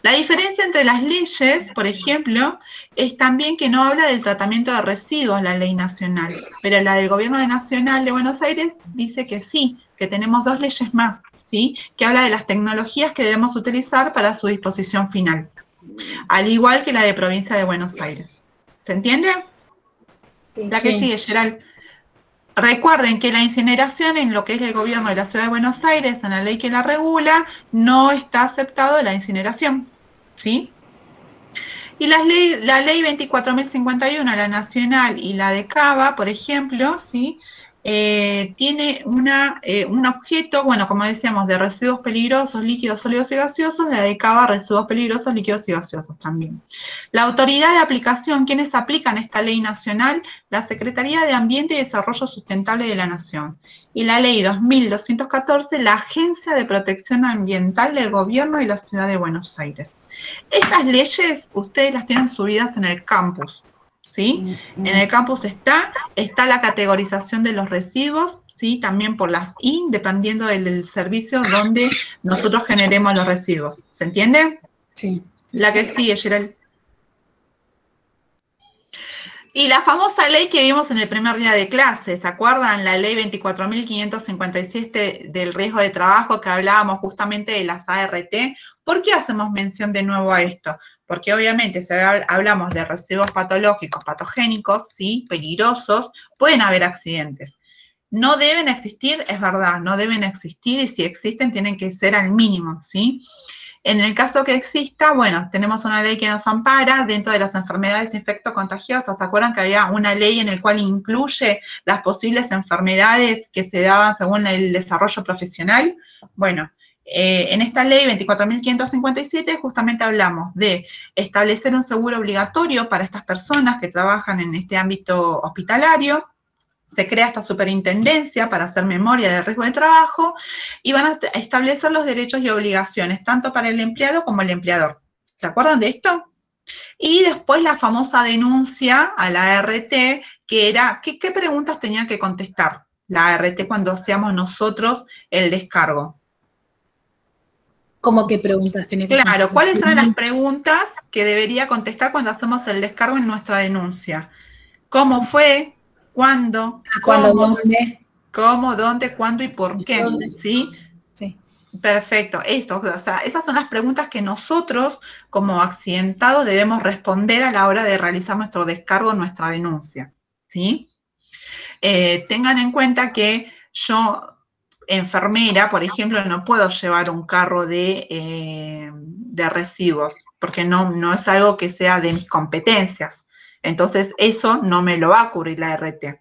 La diferencia entre las leyes, por ejemplo, es también que no habla del tratamiento de residuos la ley nacional, pero la del gobierno nacional de Buenos Aires dice que sí, que tenemos dos leyes más, ¿sí? Que habla de las tecnologías que debemos utilizar para su disposición final, al igual que la de Provincia de Buenos Aires. ¿Se entiende? La que sigue, Gerald. Recuerden que la incineración en lo que es el gobierno de la ciudad de Buenos Aires, en la ley que la regula, no está aceptado la incineración, ¿sí? Y la ley 24.051, la nacional y la de Cava, por ejemplo, ¿sí? tiene un objeto, bueno, como decíamos, de residuos peligrosos, líquidos, sólidos y gaseosos, le dedicaba a residuos peligrosos, líquidos y gaseosos también. La autoridad de aplicación, ¿quiénes aplican esta ley nacional? La Secretaría de Ambiente y Desarrollo Sustentable de la Nación. Y la ley 2214, la Agencia de Protección Ambiental del Gobierno de la Ciudad de Buenos Aires. Estas leyes ustedes las tienen subidas en el campus. ¿Sí? En el campus está la categorización de los residuos, ¿sí? También por las IN, dependiendo del servicio donde nosotros generemos los residuos. ¿Se entiende? Sí. La que sigue, Gerald. Y la famosa ley que vimos en el primer día de clase, ¿se acuerdan? La ley 24.557 del riesgo de trabajo, que hablábamos justamente de las ART. ¿Por qué hacemos mención de nuevo a esto? Porque obviamente si hablamos de residuos patológicos, patogénicos, ¿sí? Peligrosos, pueden haber accidentes. No deben existir, es verdad, no deben existir, y si existen tienen que ser al mínimo, ¿sí? En el caso que exista, bueno, tenemos una ley que nos ampara dentro de las enfermedades infectocontagiosas. ¿Se acuerdan que había una ley en la cual incluye las posibles enfermedades que se daban según el desarrollo profesional? Bueno, en esta ley 24.557 justamente hablamos de establecer un seguro obligatorio para estas personas que trabajan en este ámbito hospitalario. Se crea esta superintendencia para hacer memoria del riesgo de trabajo y van a establecer los derechos y obligaciones, tanto para el empleado como el empleador. ¿Se acuerdan de esto? Y después la famosa denuncia a la ART, que era, ¿qué preguntas tenía que contestar la ART cuando hacíamos nosotros el descargo? ¿Cómo qué preguntas tenía que contestar? Claro, ¿cuáles eran las preguntas que debería contestar cuando hacemos el descargo en nuestra denuncia? ¿Cómo fue? ¿Cuándo? ¿Dónde? ¿Cómo? ¿Dónde? ¿Cuándo? ¿Y por qué? ¿Dónde? ¿Sí? Sí. Perfecto. Esto, o sea, esas son las preguntas que nosotros, como accidentados, debemos responder a la hora de realizar nuestro descargo, nuestra denuncia. ¿Sí? Tengan en cuenta que yo, enfermera, por ejemplo, no puedo llevar un carro de residuos, porque no es algo que sea de mis competencias. Entonces, eso no me lo va a cubrir la RT.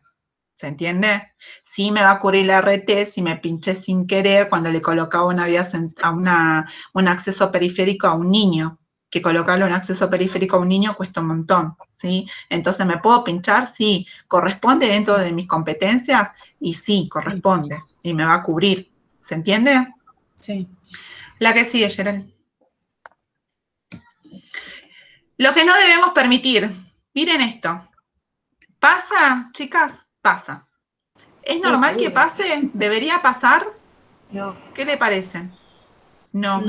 ¿Se entiende? Sí me va a cubrir la RT si me pinché sin querer cuando le colocaba un acceso periférico a un niño, que colocarle un acceso periférico a un niño cuesta un montón, ¿sí? Entonces, ¿me puedo pinchar? Sí. ¿Corresponde dentro de mis competencias? Y sí, corresponde. Sí. Y me va a cubrir. ¿Se entiende? Sí. La que sigue, Gerald. Lo que no debemos permitir. Miren esto. ¿Pasa, chicas? Pasa. ¿Es normal que pase? ¿Debería pasar? No. ¿Qué le parece? No.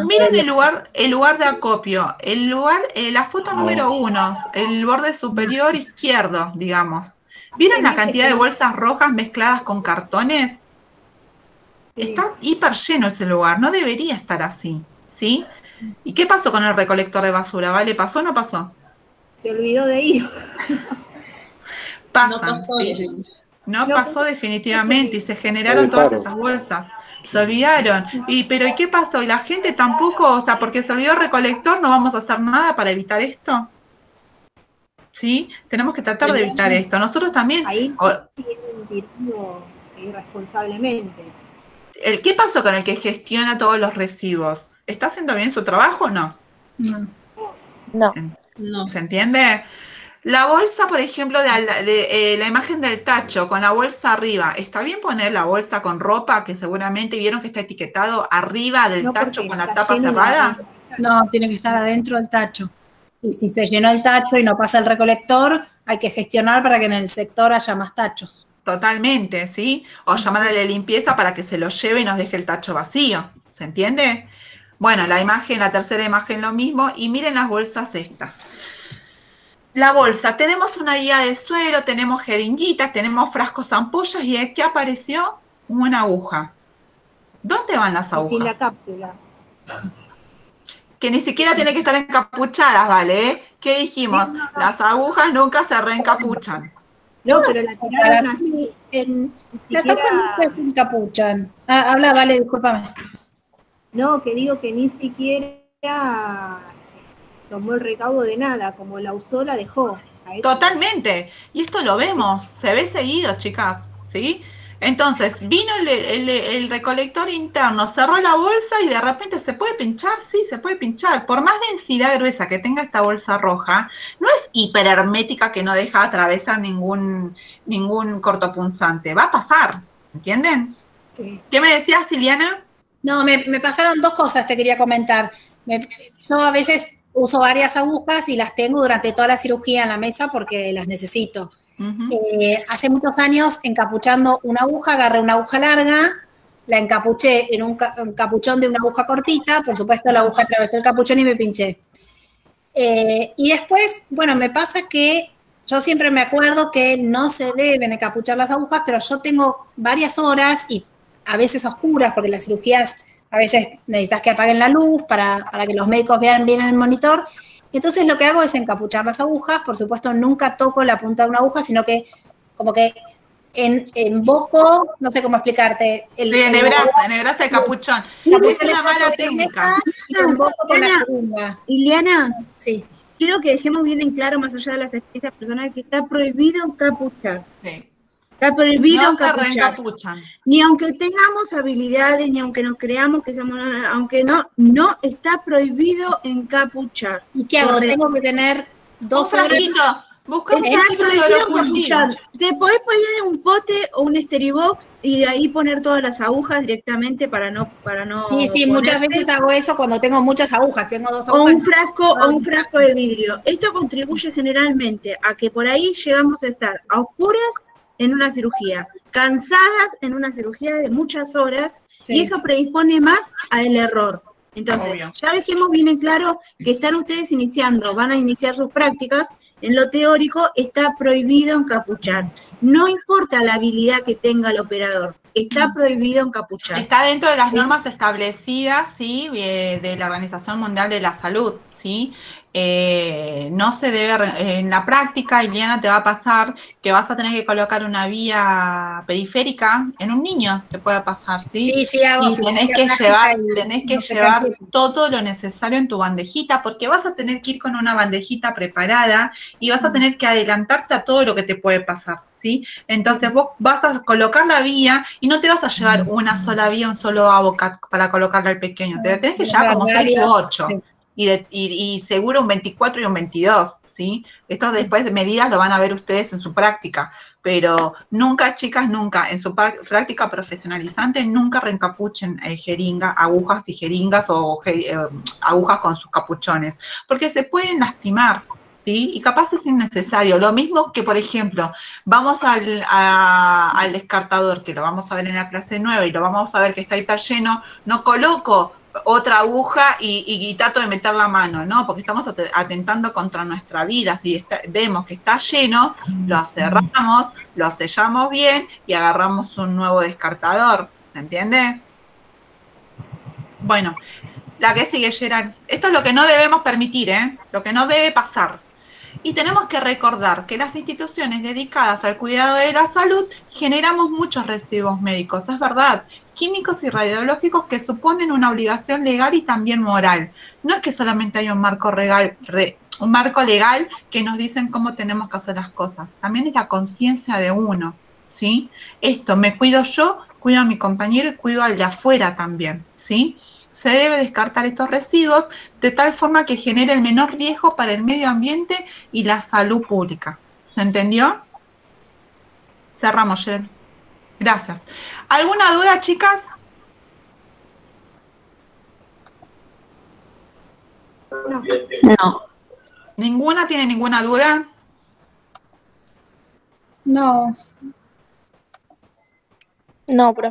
Miren el lugar de acopio. La foto número 1, el borde superior izquierdo, digamos. ¿Vieron la cantidad de bolsas rojas mezcladas con cartones? Sí. Está hiper lleno ese lugar. No debería estar así, ¿sí? ¿Y qué pasó con el recolector de basura? ¿Vale? ¿Pasó o no pasó? Se olvidó de ir. Pasan, no pasó, ¿sí? No pasó definitivamente y se generaron todas esas bolsas. Se olvidaron. ¿Pero y qué pasó? ¿Y la gente tampoco? O sea, porque se olvidó el recolector, ¿no vamos a hacer nada para evitar esto? ¿Sí? Tenemos que tratar de evitar esto. Nosotros también... Ahí tienen tirando irresponsablemente. ¿Qué pasó con el que gestiona todos los residuos? ¿Está haciendo bien su trabajo o no? No. ¿Se entiende? La bolsa, por ejemplo, de la imagen del tacho con la bolsa arriba, ¿está bien poner la bolsa con ropa que seguramente vieron que está etiquetado arriba del tacho con la tapa cerrada? No, tiene que estar adentro del tacho. Y si se llenó el tacho y no pasa el recolector, hay que gestionar para que en el sector haya más tachos. Totalmente, ¿sí? O llamar a la limpieza para que se lo lleve y nos deje el tacho vacío. ¿Se entiende? Bueno, la tercera imagen lo mismo. Y miren las bolsas estas. La bolsa, tenemos una guía de suero, tenemos jeringuitas, tenemos frascos ampollas y aquí apareció una aguja. ¿Dónde van las agujas? Sin la cápsula. Que ni siquiera tiene que estar encapuchadas, ¿vale? ¿Qué dijimos? Sí, no. Las agujas nunca se reencapuchan. No, pero la tiraron así. Las agujas nunca se encapuchan. Habla, vale, discúlpame. No, que digo que ni siquiera tomó el recaudo de nada, como la usó, la dejó. Totalmente, y esto lo vemos, se ve seguido, chicas, ¿sí? Entonces, vino el recolector interno, cerró la bolsa y de repente se puede pinchar, sí, se puede pinchar. Por más densidad gruesa que tenga esta bolsa roja, no es hiperhermética que no deja atravesar ningún cortopunzante. Va a pasar, ¿entienden? Sí. ¿Qué me decías, Liliana? No, me pasaron 2 cosas, te quería comentar. Yo a veces uso varias agujas y las tengo durante toda la cirugía en la mesa porque las necesito. Hace muchos años, encapuchando una aguja, agarré una aguja larga, la encapuché en un capuchón de una aguja cortita, por supuesto la aguja atravesó el capuchón y me pinché. Y después, bueno, me pasa que yo siempre me acuerdo que no se deben encapuchar las agujas, pero yo tengo varias horas y a veces oscuras, porque las cirugías a veces necesitas que apaguen la luz para que los médicos vean bien el monitor. Entonces lo que hago es encapuchar las agujas, por supuesto nunca toco la punta de una aguja, sino que como que emboco, no sé cómo explicarte. Enhebrasa el capuchón. Es una mala técnica. Liliana, sí. Quiero que dejemos bien en claro, más allá de las experiencias personales, que está prohibido encapuchar. Sí. Está prohibido encapuchar. Ni aunque tengamos habilidades, ni aunque nos creamos que somos, aunque no está prohibido encapuchar. ¿Y qué hago? Tengo que tener 2 horas. Está prohibido encapuchar. Te podés poner un pote o un Steribox y de ahí poner todas las agujas directamente para no. Sí, muchas veces hago eso cuando tengo muchas agujas, tengo 2 agujas. O un frasco de vidrio. Esto contribuye generalmente a que por ahí llegamos a estar a oscuras en una cirugía, cansadas en una cirugía de muchas horas, sí. Y eso predispone más al error. Entonces, obvio. Ya dejemos bien en claro que están ustedes iniciando, van a iniciar sus prácticas, en lo teórico está prohibido encapuchar. No importa la habilidad que tenga el operador, está prohibido encapuchar. Está dentro de las normas establecidas, ¿sí? De la Organización Mundial de la Salud, ¿sí? No se debe, en la práctica, Liliana, te va a pasar que vas a tener que colocar una vía periférica en un niño, te puede pasar, ¿sí? Sí, hago. Y tenés que llevar todo lo necesario en tu bandejita, porque vas a tener que ir con una bandejita preparada y vas a tener que adelantarte a todo lo que te puede pasar, ¿sí? Entonces vos vas a colocar la vía y no te vas a llevar una sola vía, un solo abocat para colocarle al pequeño, te la tenés que llevar como 6 u 8. Sí. Y seguro un 24 y un 22, ¿sí? Esto después de medidas lo van a ver ustedes en su práctica, pero nunca, chicas, nunca, en su práctica profesionalizante, nunca reencapuchen agujas y jeringas o agujas con sus capuchones, porque se pueden lastimar, ¿sí? Y capaz es innecesario. Lo mismo que, por ejemplo, vamos al descartador, que lo vamos a ver en la clase 9 y lo vamos a ver que está hiper lleno, no coloco otra aguja y trato de meter la mano, ¿no? Porque estamos atentando contra nuestra vida. Si vemos que está lleno, lo cerramos, lo sellamos bien y agarramos un nuevo descartador, ¿se entiende? Bueno, la que sigue, Gerard. Esto es lo que no debemos permitir, ¿eh? Lo que no debe pasar. Y tenemos que recordar que las instituciones dedicadas al cuidado de la salud generamos muchos residuos médicos, es verdad, químicos y radiológicos que suponen una obligación legal y también moral. No es que solamente hay un marco legal que nos dicen cómo tenemos que hacer las cosas, también es la conciencia de uno, ¿sí? Esto, me cuido yo, cuido a mi compañero y cuido al de afuera también, ¿sí? Se debe descartar estos residuos de tal forma que genere el menor riesgo para el medio ambiente y la salud pública. ¿Se entendió? Cerramos, Jen. Gracias. ¿Alguna duda, chicas? No. ¿Ninguna tiene ninguna duda? No. No, profe.